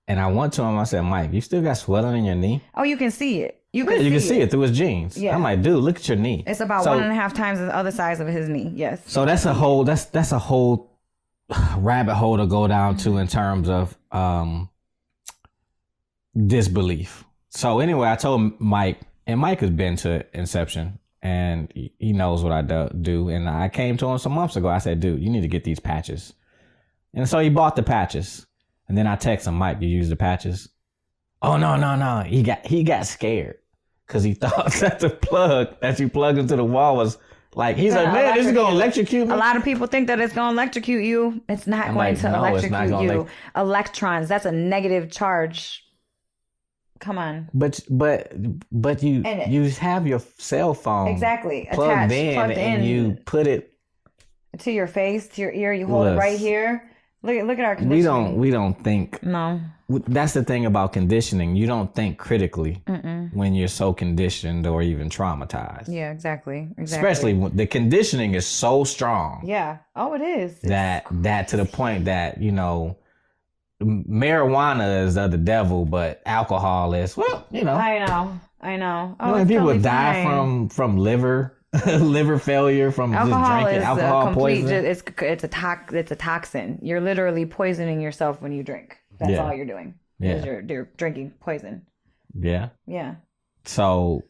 I went to him. I said, Mike, you still got swelling in your knee? Oh, you can see it. You can see it through his jeans. Yeah. I'm like, dude, look at your knee. It's about 1.5 times the other size of his knee. Yes. So that's a whole rabbit hole to go down to in terms of disbelief. So anyway, I told Mike, and Mike has been to Inception, and he knows what I do. And I came to him some months ago. I said, dude, you need to get these patches. And so he bought the patches. And then I text him, Mike, you use the patches? Oh, no. He got scared because he thought that the plug that you plug into the wall was like, he's like, man, this is going to electrocute me. A lot of people think that it's going to electrocute you. It's not going to electrocute you. Electrons, that's a negative charge. Come on. But you have your cell phone plugged in and you put it to your face, to your ear. You hold it right here. Look at our conditioning. We don't think. No. That's the thing about conditioning. You don't think critically when you're so conditioned or even traumatized. Yeah, exactly. Especially when the conditioning is so strong. Yeah. Oh, it is. That to the point that, you know, marijuana is of the devil, but alcohol is, well, you know. I know. Oh, you know, people totally die from liver failure from alcohol just drinking alcohol poison. It's a toxin. You're literally poisoning yourself when you drink. That's all you're doing. Yeah. You're drinking poison. Yeah. Yeah. So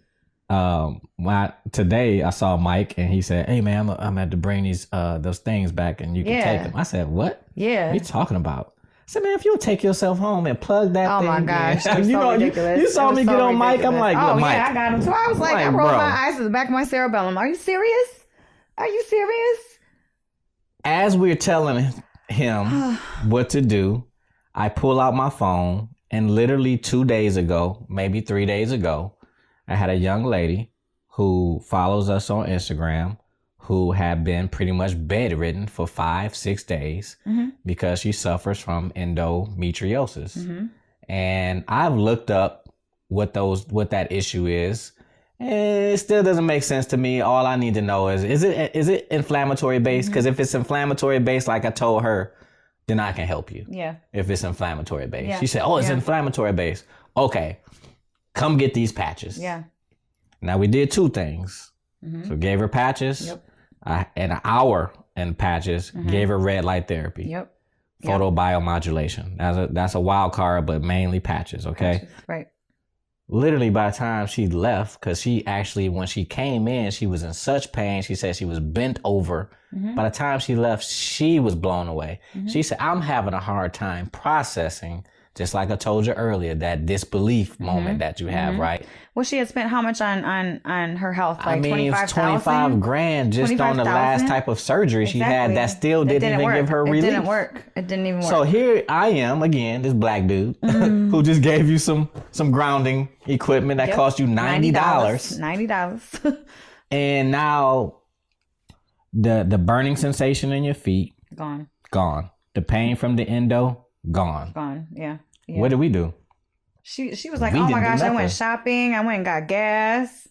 today I saw Mike and he said, "Hey man, I'm at to bring those things back and you can take them." I said, "What? Yeah. What are you talking about?" I said, "Man, if you'll take yourself home and plug that thing." Oh my gosh. You saw me get on Mike. I'm like, oh, Mike. Yeah, I got him too. I was like, I rolled my eyes to the back of my cerebellum. Are you serious? As we're telling him what to do, I pull out my phone and literally 2 days ago, maybe 3 days ago, I had a young lady who follows us on Instagram who had been pretty much bedridden for 5-6 days because she suffers from endometriosis. And I've looked up what that issue is. It still doesn't make sense to me. All I need to know is it inflammatory based? Because if it's inflammatory based, like I told her, then I can help you. Yeah. If it's inflammatory based. Yeah. She said, "Oh, it's inflammatory based." Okay. Come get these patches. Yeah. Now we did 2 things. So gave her patches. Yep. And an hour in patches, gave her red light therapy. Yep. Photobiomodulation. That's a wild card, but mainly patches, okay? Patches, right. Literally by the time she left, because she actually, when she came in, she was in such pain. She said she was bent over. By the time she left, she was blown away. She said, "I'm having a hard time processing," just like I told you earlier, that disbelief moment that you have, right? Well, she had spent how much on her health? Like $25 grand just on the last type of surgery she had that still didn't even give her relief. It didn't work. It didn't even work. So here I am again, this black dude who just gave you some grounding equipment that cost you $90. $90. And now the burning sensation in your feet gone. The pain from the endo gone. Yeah. What did we do? She was like, "Oh my gosh, I went shopping. I went and got gas."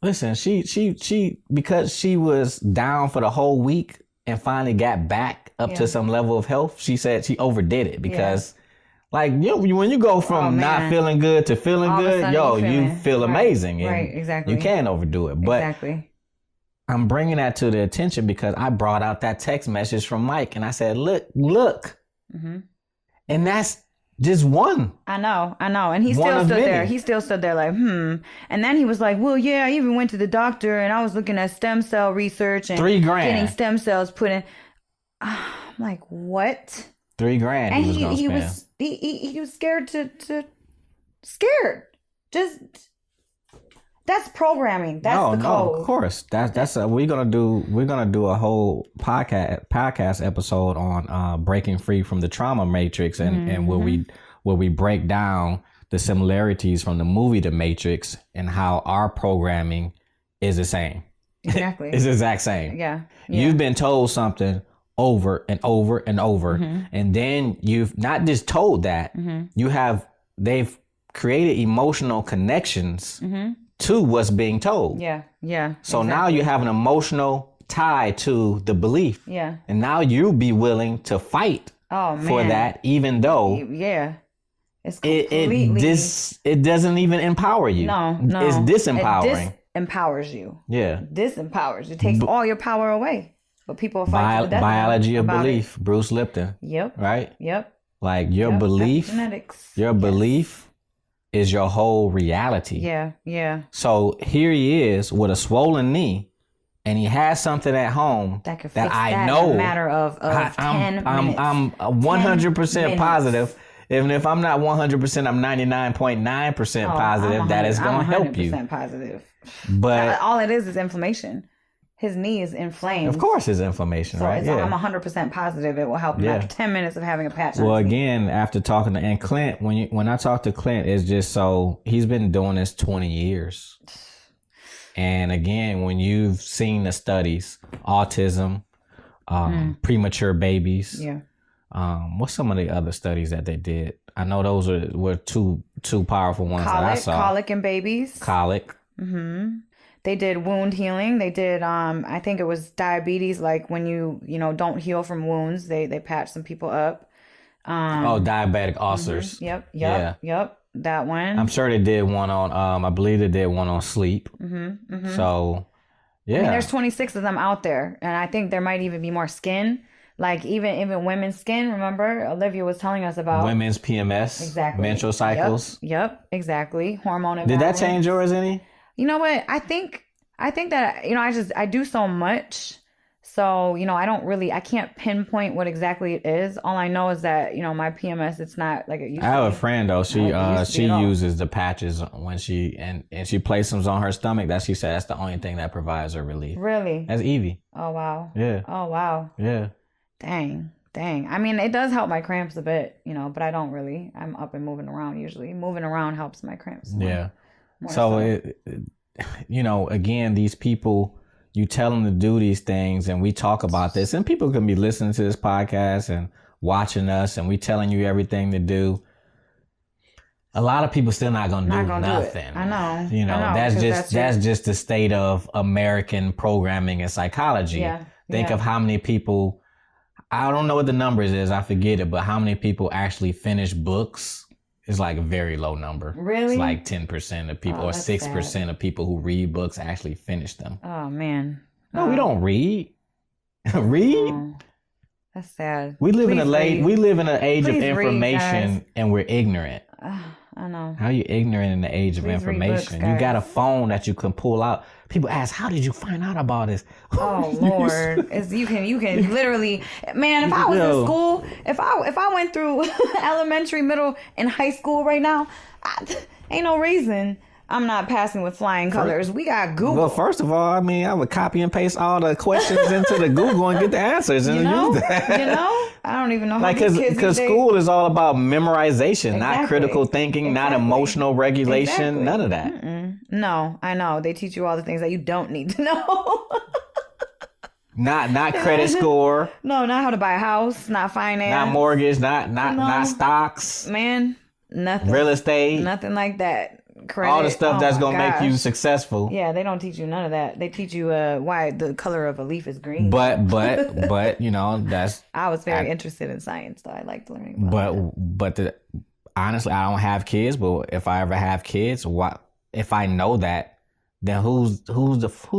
Listen, she because she was down for the whole week and finally got back up to some level of health. She said she overdid it because, like, when you go from not feeling good to feeling good, you feel amazing. Right, exactly. You can't overdo it, but I'm bringing that to the attention because I brought out that text message from Mike and I said, "Look." And that's just one. I know. And he still stood there. He still stood there like, And then he was like, "Well, yeah, I even went to the doctor and I was looking at stem cell research and $3 grand getting stem cells put in." I'm like, what? $3 grand. And he was scared scared. Just that's programming. That's the code. Of course. We're gonna do a whole podcast episode on breaking free from the trauma matrix and where we break down the similarities from the movie The Matrix and how our programming is the same. Exactly. It's the exact same. Yeah. You've been told something over and over and over, and then you've not just told that, they've created emotional connections to what's being told. Yeah. So now you have an emotional tie to the belief. Yeah. And now you be willing to fight for that, even though it's completely it doesn't even empower you. No. It's disempowering. It disempowers you. Yeah. Disempowers. It takes all your power away. But people fight to the death. Biology of belief, Bruce Lipton. Yep. Right? Yep. Like your belief, genetics. Your belief is your whole reality. Yeah. So here he is with a swollen knee, and he has something at home that could fix I know. In a matter of 10 minutes. I'm 100% positive. Even if I'm not 100%, I'm 99.9% positive that it's going to help you. 100% positive. But all it is inflammation. His knee is inflamed. Of course it's inflammation, right? I'm 100% positive it will help him after 10 minutes of having a patch. Well, again, after talking to Clint, when I talk to Clint, it's just so he's been doing this 20 years. And again, when you've seen the studies, autism, premature babies, What's some of the other studies that they did? I know those were two powerful ones that I saw. Colic in babies. Colic. Mm-hmm. They did wound healing. They did, I think it was diabetes. Like when you don't heal from wounds, they patch some people up. Diabetic ulcers. Mm-hmm. Yep. That one. I'm sure they did one on, I believe they did one on sleep. Mm-hmm. Mm-hmm. So, yeah. I mean, there's 26 of them out there. And I think there might even be more skin. Like even women's skin, remember? Olivia was telling us about. Women's PMS. Exactly. Menstrual cycles. Yep, exactly. Hormone imbalance. Did that change yours any? You know what? I think that, I do so much. So, I can't pinpoint what exactly it is. All I know is that, my PMS, it's not like it used to be. I have a friend though. She uses the patches when she places them on her stomach. That she said that's the only thing that provides her relief. Really? That's Evie. Oh wow. Yeah. Oh wow. Yeah. Dang. I mean, it does help my cramps a bit, but I don't really. I'm up and moving around usually. Moving around helps my cramps. Yeah. So, again, these people, you tell them to do these things and we talk about this and people can be listening to this podcast and watching us and we telling you everything to do. A lot of people still not going to do nothing. I know. That's just the state of American programming and psychology. Yeah. Think of how many people, I don't know what the numbers is, I forget it, but how many people actually finish books is like a very low number. Really? It's like 10% of people or 6% of people who read books actually finish them. Oh, man. No, we don't read. Read? Oh, that's sad. We live in an age of information and we're ignorant. I know. How are you ignorant in the age of information? You got a phone that you can pull out. People ask, how did you find out about this? Oh Lord. You can literally, man, if I was in school, if I went through elementary, middle, and high school right now, ain't no reason I'm not passing with flying colors. We got Google. Well, first of all, I mean, I would copy and paste all the questions into the Google and get the answers and use that. I don't even know how because school is all about memorization, not critical thinking, not emotional regulation, none of that. No, I know. They teach you all the things that you don't need to know. Not credit score. No, not how to buy a house, not finance. Not mortgage, not stocks. Man, nothing. Real estate. Nothing like that. Credit. All the stuff that's going to make you successful. Yeah, they don't teach you none of that. They teach you why the color of a leaf is green. But that's... I was very interested in science, so I liked learning about that. Honestly, I don't have kids, but if I ever have kids, if I know that, then whose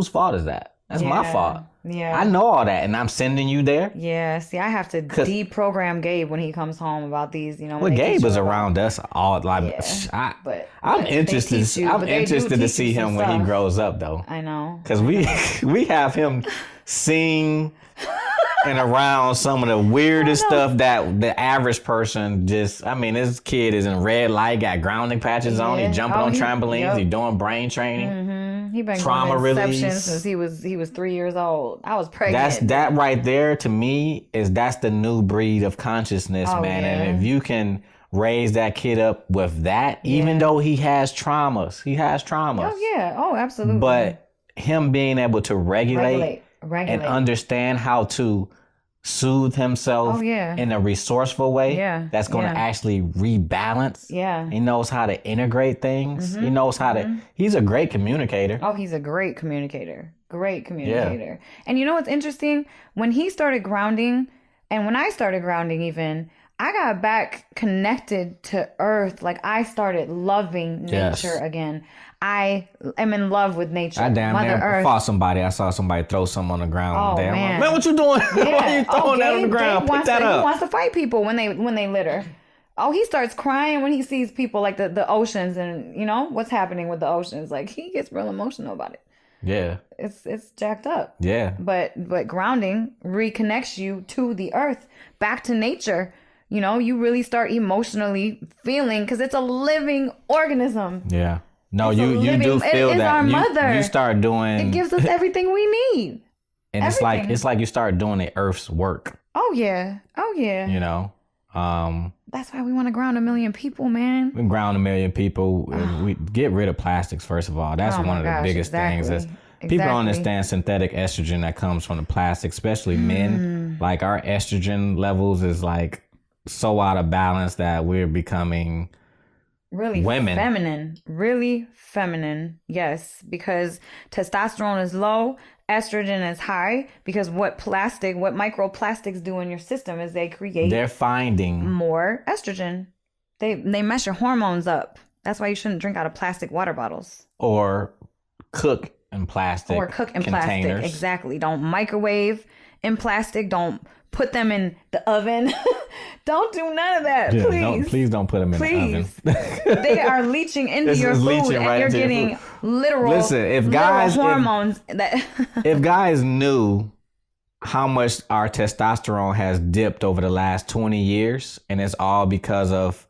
fault is that? That's my fault. Yeah. I know all that, and I'm sending you there. Yeah. See, I have to deprogram Gabe when he comes home about these. Well, Gabe is around us all. Like, I'm interested. I'm interested to see him when he grows up, though. I know. Because we have him sing and around some of the weirdest stuff that the average person just. I mean, this kid is in red light, got grounding patches on. He jumping on trampolines. He doing brain training. Mm-hmm. He been trauma release since he was 3 years old. I was pregnant. That right there to me that's the new breed of consciousness, man. Yeah. And if you can raise that kid up with that, even though he has traumas. Oh yeah. Oh, absolutely. But him being able to regulate. And understand how to soothe himself in a resourceful way that's going to actually rebalance. Yeah. He knows how to integrate things. Mm-hmm. He knows how to, he's a great communicator. Oh, he's a great communicator. Yeah. And you know what's interesting? When he started grounding and when I started grounding even, I got back connected to earth. Like I started loving nature again. I am in love with nature. I damn Mother near Earth. fought somebody. I saw somebody throw something on the ground. Oh, damn. man. Man, what you doing? Why are you throwing that on the ground? Pick that up. He wants to fight people when they litter. Oh, he starts crying when he sees people like the oceans and what's happening with the oceans. Like he gets real emotional about it. Yeah. It's jacked up. Yeah. But grounding reconnects you to the earth, back to nature. You really start emotionally feeling because it's a living organism. Yeah. No, you do feel that. Our mother. You start doing. It gives us everything we need. And everything. it's like you start doing the earth's work. Oh yeah. That's why we want to ground 1 million people, man. We ground 1 million people. We get rid of plastics first of all. That's one of the biggest things. People don't understand synthetic estrogen that comes from the plastic, especially men. Like our estrogen levels is like so out of balance that we're becoming really really feminine. Yes, because testosterone is low, estrogen is high, because what microplastics do in your system is they're finding more estrogen. They mess your hormones up. That's why you shouldn't drink out of plastic water bottles or cook in plastic containers. Exactly. Don't microwave in plastic. Don't put them in the oven. Don't do none of that, please. Please don't put them in the oven. They are leaching into your food, and you're getting literal. Listen, if guys hormones if guys knew how much our testosterone has dipped over the last 20 years, and it's all because of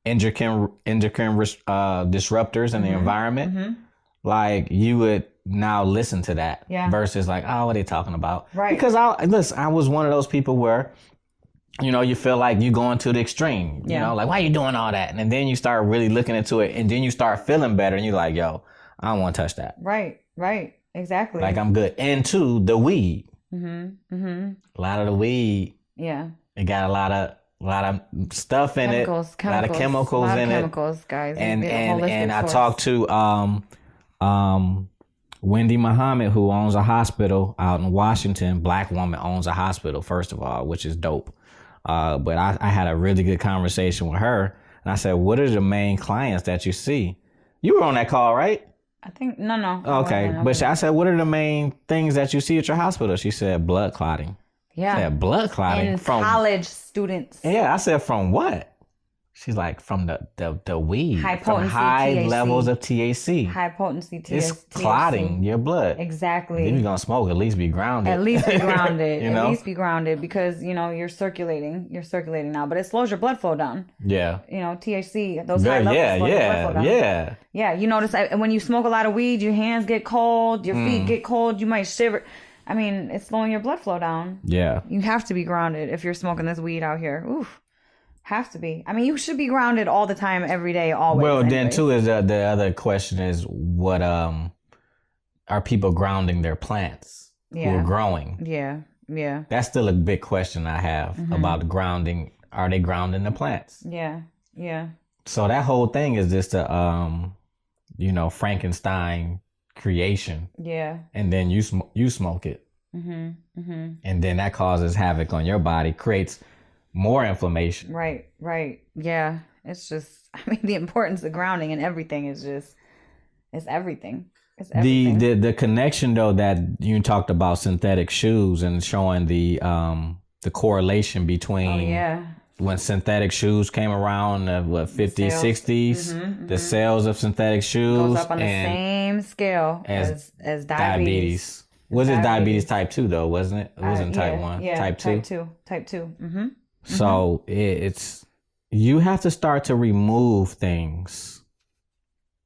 endocrine disruptors in the environment, like you would now listen to that versus like, oh, what are they talking about? Right. Because I was one of those people where, you know, you feel like you going to the extreme, you know, like, why are you doing all that? And then you start really looking into it, and then you start feeling better, and you're like, yo, I don't want to touch that. Right. Exactly. Like, I'm good. And two, the weed. A lot of the weed. Yeah. It got a lot of stuff in it. A lot of chemicals in it. Guys. And I talked to Wendy Muhammad, who owns a hospital out in Washington. Black woman owns a hospital, first of all, which is dope. But I had a really good conversation with her, and I said, what are the main clients that you see? You were on that call, right? I think, no. Okay. But I said, what are the main things that you see at your hospital? She said, blood clotting. Yeah. I said, blood clotting? And from college students. Yeah. I said, from what? She's like, from the weed. High potency from high THC. Levels of THC. High potency THC. It's clotting your blood. Exactly. If you're going to smoke, at least be grounded. At least be grounded. You know? At least be grounded, because, you know, you're circulating now, but it slows your blood flow down. Yeah. You know, THC, those high levels slow your blood flow down. Yeah. Yeah. You notice when you smoke a lot of weed, your hands get cold, your feet get cold, you might shiver. I mean, it's slowing your blood flow down. Yeah. You have to be grounded if you're smoking this weed out here. Oof. Have to be. I mean, you should be grounded all the time, every day, always. Well, then too is the other question is, what are people grounding their plants who are growing? Yeah. That's still a big question I have about grounding. Are they grounding the plants? Yeah. So that whole thing is just a Frankenstein creation. Yeah. And then you smoke it. And then that causes havoc on your body, creates more inflammation. Right. Yeah. It's just, I mean, the importance of grounding and everything is just, it's everything. It's everything. The connection though that you talked about synthetic shoes and showing the correlation between when synthetic shoes came around, 50s, 60s, the sales of synthetic shoes goes up on the same scale as diabetes. Was it diabetes type 2 though, wasn't it? It wasn't type 1. Yeah, type 2. Type 2. So it's you have to start to remove things.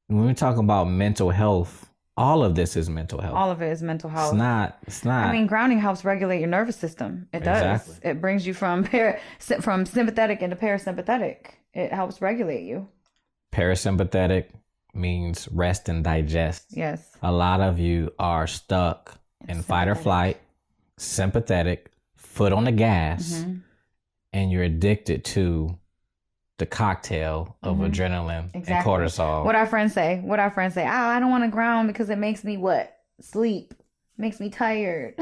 When we talk about mental health, all of this is mental health. All of it is mental health. It's not. I mean, grounding helps regulate your nervous system. It does. Exactly. It brings you from sympathetic into parasympathetic. It helps regulate you. Parasympathetic means rest and digest. Yes. A lot of you are stuck in fight or flight, sympathetic, foot on the gas, and you're addicted to the cocktail of adrenaline and cortisol. What our friends say, I don't want to ground because it makes me sleep. Makes me tired.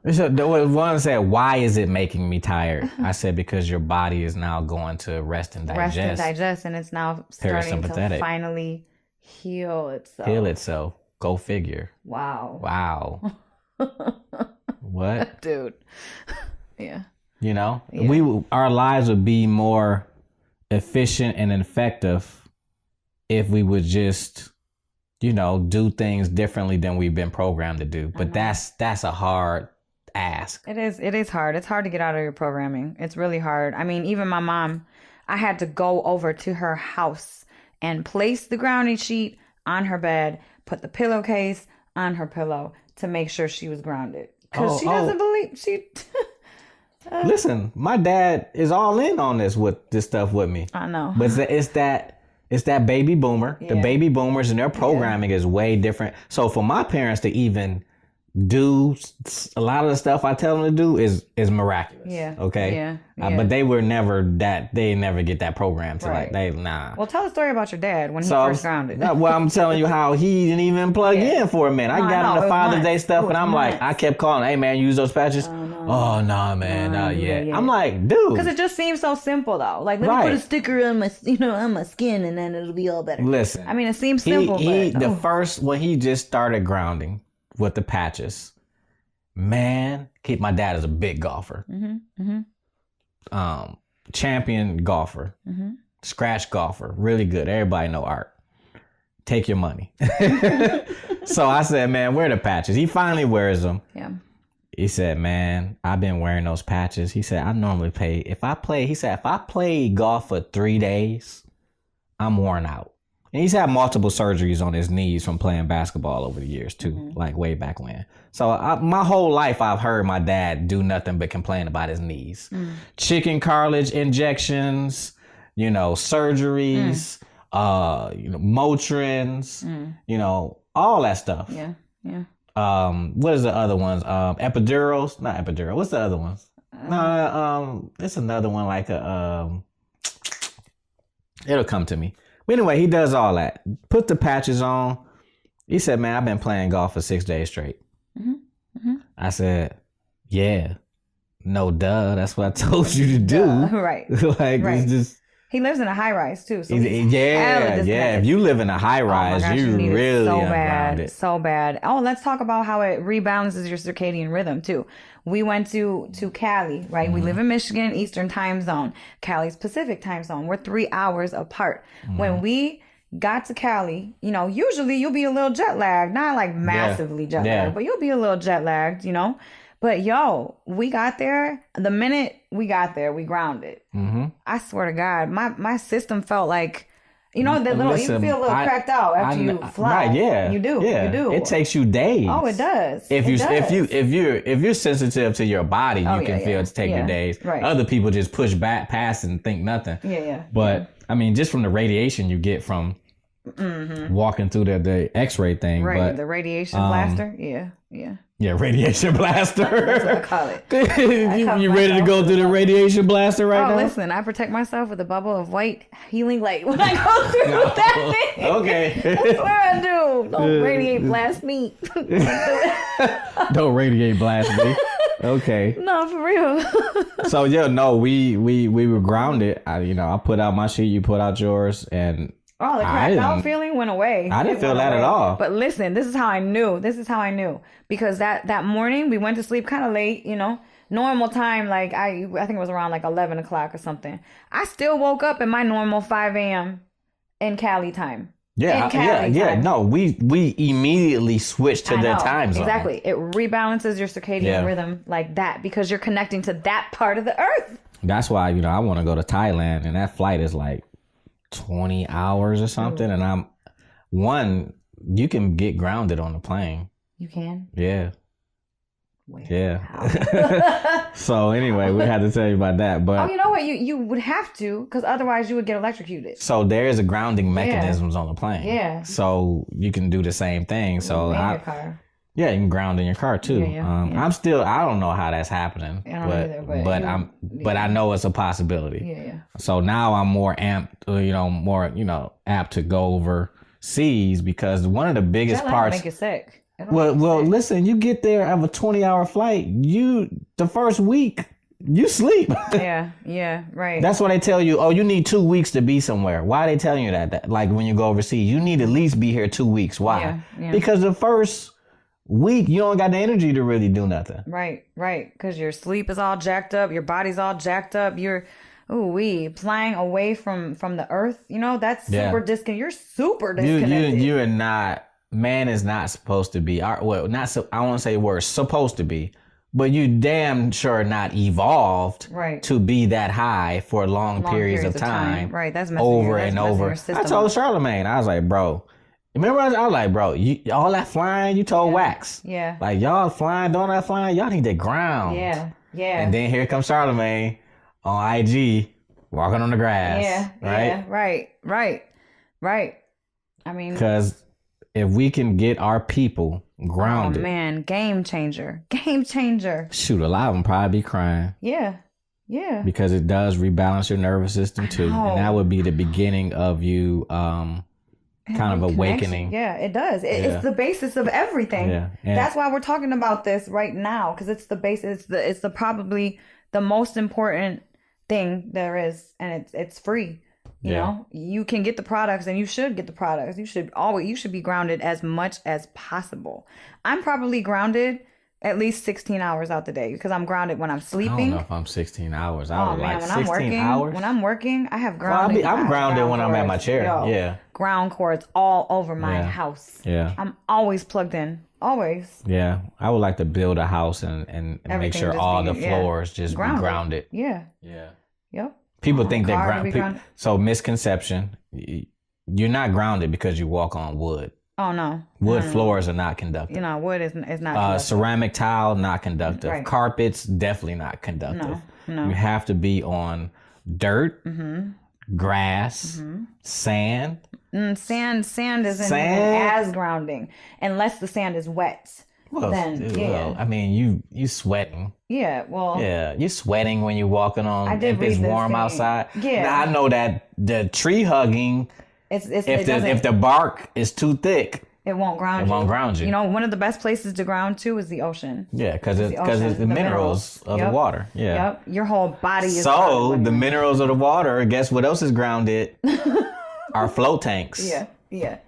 So one said, why is it making me tired? I said, because your body is now going to rest and digest. And it's now starting to finally heal itself. Go figure. Wow. What? Dude. Yeah. You know, our lives would be more efficient and effective if we would just, do things differently than we've been programmed to do. But that's a hard ask. It is hard. It's hard to get out of your programming. It's really hard. I mean, even my mom, I had to go over to her house and place the grounding sheet on her bed, put the pillowcase on her pillow to make sure she was grounded. Because she doesn't believe Listen, my dad is all in on this stuff with me. I know. But it's that It's that baby boomer. Yeah. The baby boomers and their programming is way different. So for my parents to even do a lot of the stuff I tell them to do is miraculous. Yeah. Okay. Yeah. But they were never they never get that program to Right. Well, tell the story about your dad when he first grounded. Well, I'm telling you how he didn't even plug in for a minute. I got into Father's Day stuff and I'm like, I kept calling, hey man, use those patches. Oh no, man, not yet. I'm like, dude. Because it just seems so simple though. Like, let me put a sticker on my, on my skin and then it'll be all better. Listen. I mean, it seems simple, but when he just started grounding with the patches, man, my dad is a big golfer. Champion golfer. Scratch golfer. Really good. Everybody know Art. Take your money. So I said, man, where are the patches? He finally wears them. Yeah. He said, man, I've been wearing those patches. He said, I normally if I play golf for 3 days, I'm worn out. And he's had multiple surgeries on his knees from playing basketball over the years too, like way back when. So my whole life I've heard my dad do nothing but complain about his knees. Chicken cartilage injections, surgeries, Motrins, all that stuff. Yeah, yeah. What is the other ones? Epidurals? Not epidural. What's the other ones? It's another one like it'll come to me. But anyway, he does all that. Put the patches on. He said, man, I've been playing golf for 6 days straight. I said, yeah, no duh. That's what I told you to do. Right. It's just. He lives in a high rise too. So yeah. If you live in a high rise, you really so ungrounded. So bad. Oh, let's talk about how it rebalances your circadian rhythm too. We went to Cali, right? We live in Michigan, Eastern time zone. Cali's Pacific time zone. We're 3 hours apart. When we got to Cali, usually you'll be a little jet lagged, not like massively jet lagged, but you'll be a little jet lagged, But we got there. The minute we got there, we grounded. I swear to God, my system felt like, you feel a little cracked out after you fly. Right, yeah. You do. Yeah. You do. It takes you days. Oh, it does. If you're sensitive to your body, you can feel it take you days. Right. Other people just push back past and think nothing. Yeah. But I mean, just from the radiation you get from walking through the X-ray thing. Right. But, the radiation blaster. Yeah. Yeah, radiation blaster. That's what I call it. you ready to go through the radiation blaster right now? Listen, I protect myself with a bubble of white healing light when I go through that thing. Okay. That's what I do. Don't radiate blast me. Don't radiate blast me. Okay. No, for real. So we were grounded. I put out my sheet, you put out yours, and the cracked out feeling went away. I didn't feel that at all. But listen, this is how I knew. Because that morning we went to sleep kind of late, normal time, like I think it was around like 11 o'clock or something. I still woke up at my normal 5 a.m. in Cali time. Yeah. No, we immediately switched to their time zone. Exactly. It rebalances your circadian rhythm like that because you're connecting to that part of the earth. That's why, I want to go to Thailand, and that flight is like 20 hours or something. And you can get grounded on the plane. You can? Yeah. Where? Yeah. So anyway, we had to tell you about that. But you know what? You would have to, because otherwise you would get electrocuted. So there is a grounding mechanisms on the plane. Yeah. So you can do the same thing. So in your car. Yeah, you can ground in your car too. Yeah. I don't know how that's happening. I don't either, but I know it's a possibility. Yeah. So now I'm more amped, apt to go overseas, because one of the biggest parts. Make you sick. Well, listen, you get there of a 20-hour flight. The first week you sleep. Yeah, right. That's why they tell you, oh, you need 2 weeks to be somewhere. Why are they telling you that? Like when you go overseas, you need at least be here 2 weeks. Why? Yeah. Because the first week you don't got the energy to really do nothing. Right. Because your sleep is all jacked up, your body's all jacked up. You're flying away from the earth. That's super disconnected. You're super disconnected. You are not. Man is not supposed to be. I won't say we're supposed to be, but you damn sure not evolved to be that high for long periods of time. Right. That's over and over. I told Charlamagne, I was like, bro. Remember, I was like, bro, all that flying, you told Wax. Yeah. Like, y'all flying, doing that flying, y'all need to ground. Yeah. And then here comes Charlamagne on IG, walking on the grass. Yeah. Right? Yeah. Right. Right. I mean, because if we can get our people grounded, oh man, game changer. Shoot, a lot of them probably be crying. Yeah. Because it does rebalance your nervous system too, and that would be the beginning of you kind of awakening. Yeah, it does. It's the basis of everything. Yeah. That's why we're talking about this right now, because it's the basis. It's the probably the most important thing there is, and it's free. You know, you can get the products, and you should get the products. You should be grounded as much as possible. I'm probably grounded at least 16 hours out the day, because I'm grounded when I'm sleeping. I don't know if I'm 16 hours. I would like 16 hours. When I'm working, I have grounded. Well, I'm grounded when I'm at my chair. Ground cords all over my house. Yeah. I'm always plugged in. Always. Yeah. I would like to build a house and make sure all the floors just be grounded. Yeah. Yeah. Yep. People think they're grounded. So misconception, you're not grounded because you walk on wood. Oh, no. Wood floors are not conductive. You know, wood is not conductive. Ceramic tile, not conductive. Right. Carpets, definitely not conductive. No. You have to be on dirt, grass, sand. Sand isn't even as grounding unless the sand is wet. Well, I mean, you sweating. Yeah, well. Yeah, you're sweating when you're walking on. If it's warm outside. Yeah. Now, I know that the tree hugging. If the bark is too thick, it won't ground you. You know, one of the best places to ground too is the ocean. Yeah, because it's the minerals of the water. Yeah. Yep. Your whole body is. So the minerals of the water. Guess what else is grounded? Our float tanks. Yeah.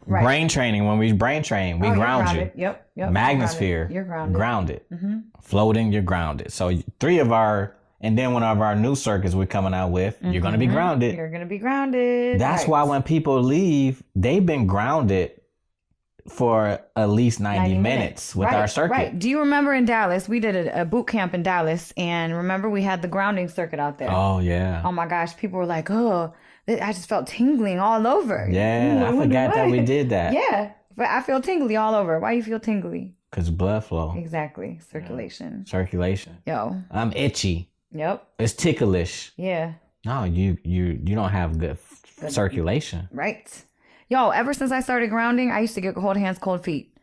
Right. Brain training. When we brain train, we ground you. Yep. Magnosphere. You're grounded. Grounded. Floating. You're grounded. So 3 of our. And then one of our new circuits we're coming out with, you're going to be grounded. You're going to be grounded. That's why when people leave, they've been grounded for at least 90 minutes with our circuit. Right. Do you remember in Dallas, we did a boot camp in Dallas, and remember we had the grounding circuit out there. Oh, yeah. Oh, my gosh. People were like, oh, I just felt tingling all over. Yeah, I forgot that we did that. Yeah, but I feel tingly all over. Why you feel tingly? Because blood flow. Exactly. Circulation. Circulation. Yo. I'm itchy. Yep. It's ticklish. Yeah. No, you don't have good circulation. Right. Yo, ever since I started grounding, I used to get cold hands, cold feet.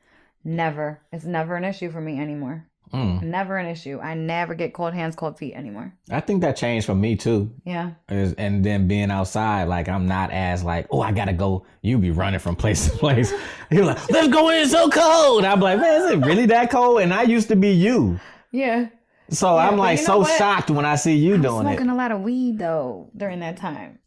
Never. It's never an issue for me anymore. Never an issue. I never get cold hands, cold feet anymore. I think that changed for me too. Yeah. And then being outside, like I'm not as like, oh, I gotta go. You be running from place to place. You're like, let's go in, it's so cold. I'm like, man, is it really that cold? And I used to be you. Yeah. So I'm like so shocked when I see you doing it. Smoking a lot of weed though during that time.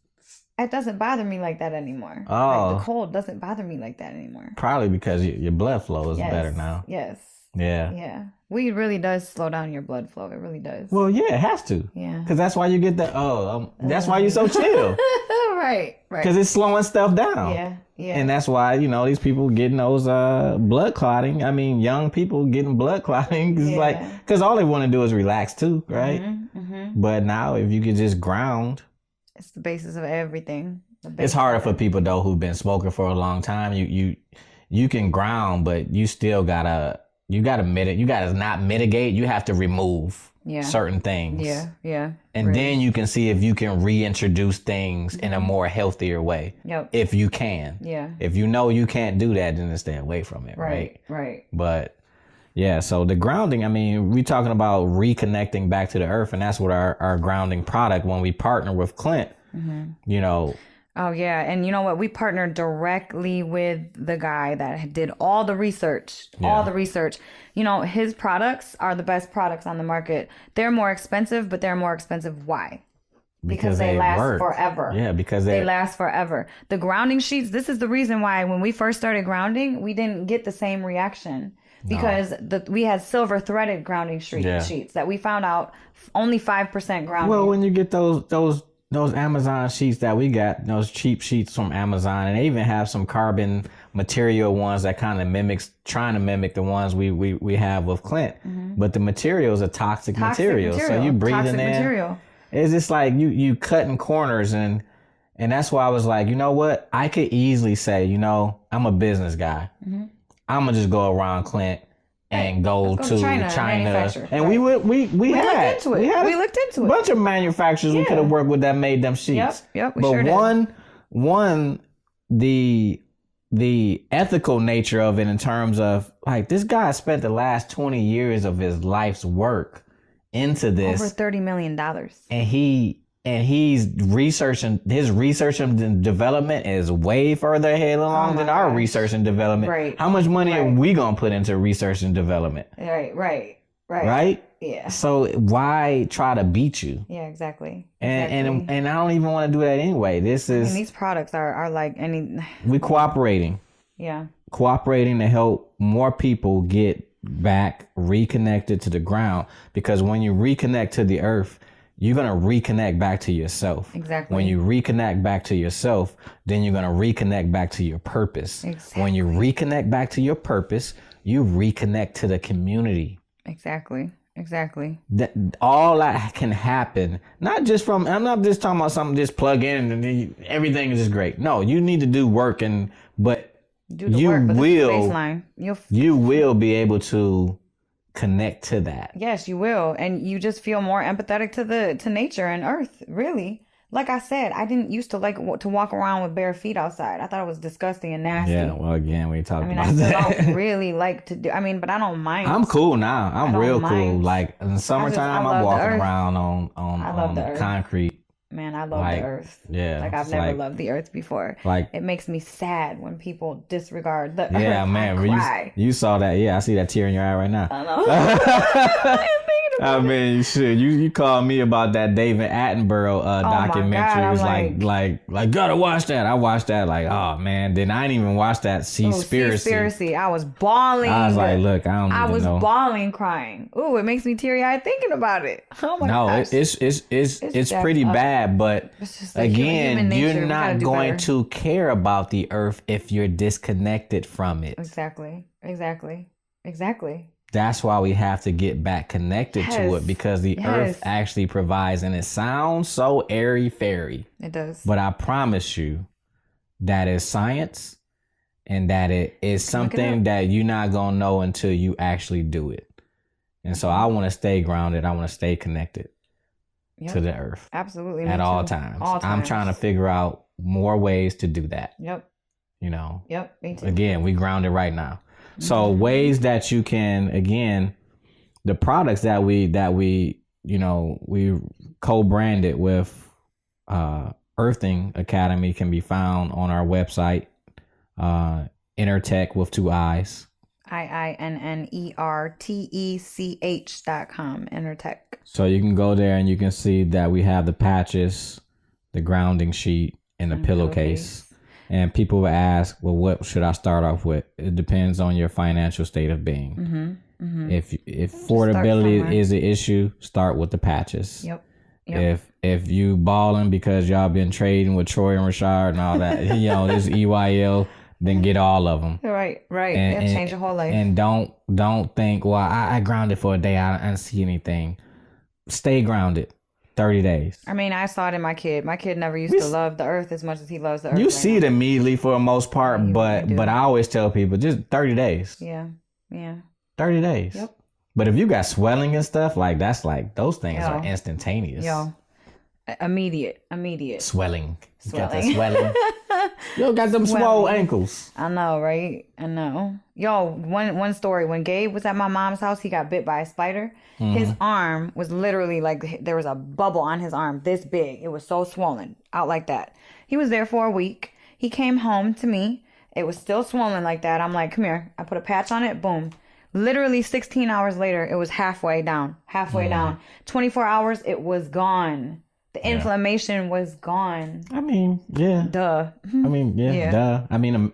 It doesn't bother me like that anymore. Oh. Like the cold doesn't bother me like that anymore. Probably because your blood flow is better now. Yes. Yeah. Yeah. Weed really does slow down your blood flow. It really does. Well, yeah, it has to. Yeah. Because that's why you get that's why you're so chill. Right. Because it's slowing stuff down. Yeah. And that's why, these people getting those blood clotting. I mean, young people getting blood clotting. It's like, because all they want to do is relax too, right? But now if you could just ground. It's the basis of everything. It's harder for people though who've been smoking for a long time. You can ground, but you still gotta mitigate. You gotta not mitigate. You have to remove certain things. Yeah. And then you can see if you can reintroduce things in a more healthier way. Yep. If you can. Yeah. If you know you can't do that, then stay away from it. Right. But yeah, so the grounding, I mean, we're talking about reconnecting back to the earth, and that's what our grounding product, when we partner with Clint, Oh, yeah. And you know what? We partnered directly with the guy that did all the research. His products are the best products on the market. They're more expensive, but they're more expensive. Why? Because they last forever. Yeah, because they last forever. The grounding sheets, this is the reason why when we first started grounding, we didn't get the same reaction. Because we had silver threaded grounding sheets that we found out only 5% grounding. Well, when you get those Amazon sheets that we got, those cheap sheets from Amazon, and they even have some carbon material ones that kind of trying to mimic the ones we have with Clint. But the materials are toxic material. So you breathing in. Material. It's just like you cutting corners, and that's why I was like, you know what? I could easily say, I'm a business guy. I'm gonna just go around Clint and go to China. And we looked into it. A bunch of manufacturers we could have worked with that made them sheets. Yep, we but sure did. one the ethical nature of it in terms of like this guy spent the last 20 years of his life's work into this. Over $30 million. And he's researching, his research and development is way further ahead along than our research and development. Right. How much money are we going to put into research and development? Right. Yeah. So why try to beat you? Yeah, exactly. And I don't even want to do that anyway. These products are like we cooperating. Yeah. Cooperating to help more people get back reconnected to the ground, because when you reconnect to the earth, you're going to reconnect back to yourself. Exactly. When you reconnect back to yourself, then you're going to reconnect back to your purpose. Exactly. When you reconnect back to your purpose, you reconnect to the community. Exactly. That all that can happen, not just from, I'm not just talking about something just plug in and then everything is just great. No, you need to do work, but you will be able to connect to that. Yes, you will. And you just feel more empathetic to nature and earth, really. Like I said, I didn't used to like to walk around with bare feet outside. I thought it was disgusting and nasty. Yeah, well, again, we talked about I still that. don't really like to do. But I don't mind. I'm cool now. I'm real cool. mind. Like in the summertime, I'm walking around on concrete. Man, I love the earth. Yeah. Like I've never loved the earth before. Like it makes me sad when people disregard the earth. Yeah, man. I cry. You saw that. Yeah, I see that tear in your eye right now. I know. I mean, shit. You called me about that David Attenborough documentary. It was like gotta watch that. I watched that. Like, oh man. Then I didn't even watch that Seaspiracy. I was bawling. I was like, look, I was bawling, crying. Ooh, it makes me teary eyed thinking about it. Oh my gosh. It's pretty bad. But again, you're not going to care about the earth if you're disconnected from it. Exactly. That's why we have to get back connected to it, because the earth actually provides, and it sounds so airy-fairy. It does. But I promise you that is science, and that it is something that you're not going to know until you actually do it. And so I want to stay grounded. I want to stay connected to the earth. Absolutely. At all times. I'm trying to figure out more ways to do that. Yep. You know? Yep. Me too. Again, we grounded right now. So ways that you can, again, the products that we co-branded with Earthing Academy can be found on our website, IINNERTech with 2 I's. IINNERTECH.com, INNERTech. So you can go there and you can see that we have the patches, the grounding sheet, and the pillowcase. And people will ask, well, what should I start off with? It depends on your financial state of being. If affordability is an issue, start with the patches. Yep. If you balling because y'all been trading with Troy and Rashard and all that, this EYL, then get all of them. Right. And change your whole life. And don't think, well, I grounded for a day, I don't see anything. Stay grounded. 30 days. I saw it in my kid. My kid never used to love the earth as much as he loves the earth. You see it immediately for the most part, but I always tell people just 30 days. Yeah. 30 days. Yep. But if you got swelling and stuff, like that's like those things are instantaneous. Immediate. Swelling. You got that swelling. You got them swole ankles. I know, right? I know. One story. When Gabe was at my mom's house, he got bit by a spider. His arm was literally like, there was a bubble on his arm this big. It was so swollen out like that. He was there for a week. He came home to me. It was still swollen like that. I'm like, come here. I put a patch on it. Boom. Literally 16 hours later, it was halfway down. 24 hours, it was gone. The inflammation was gone. Duh. Duh.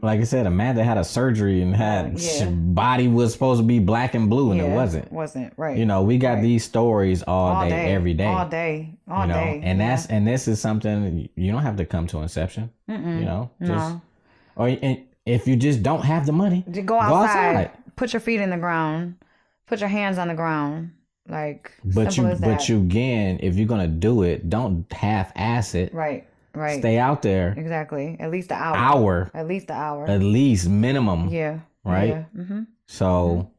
Like I said, Amanda had a surgery and body was supposed to be black and blue and it wasn't. Wasn't, right. We got these stories all day, every day. All day. And this is something you don't have to come to Inception. And if you just don't have the money, go outside. Put your feet in the ground. Put your hands on the ground. Like, but you again, if you're gonna do it, don't half-ass it. Right. Stay out there. Exactly. At least an hour. At least minimum. Yeah. Right. Yeah. So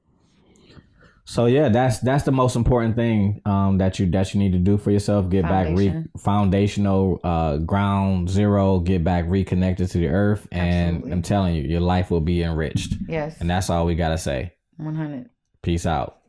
So yeah, that's the most important thing that you need to do for yourself. Get Foundation. back foundational, ground zero. Get back reconnected to the earth, and Absolutely. I'm telling you, your life will be enriched. Yes. And that's all we gotta say. 100. Peace out.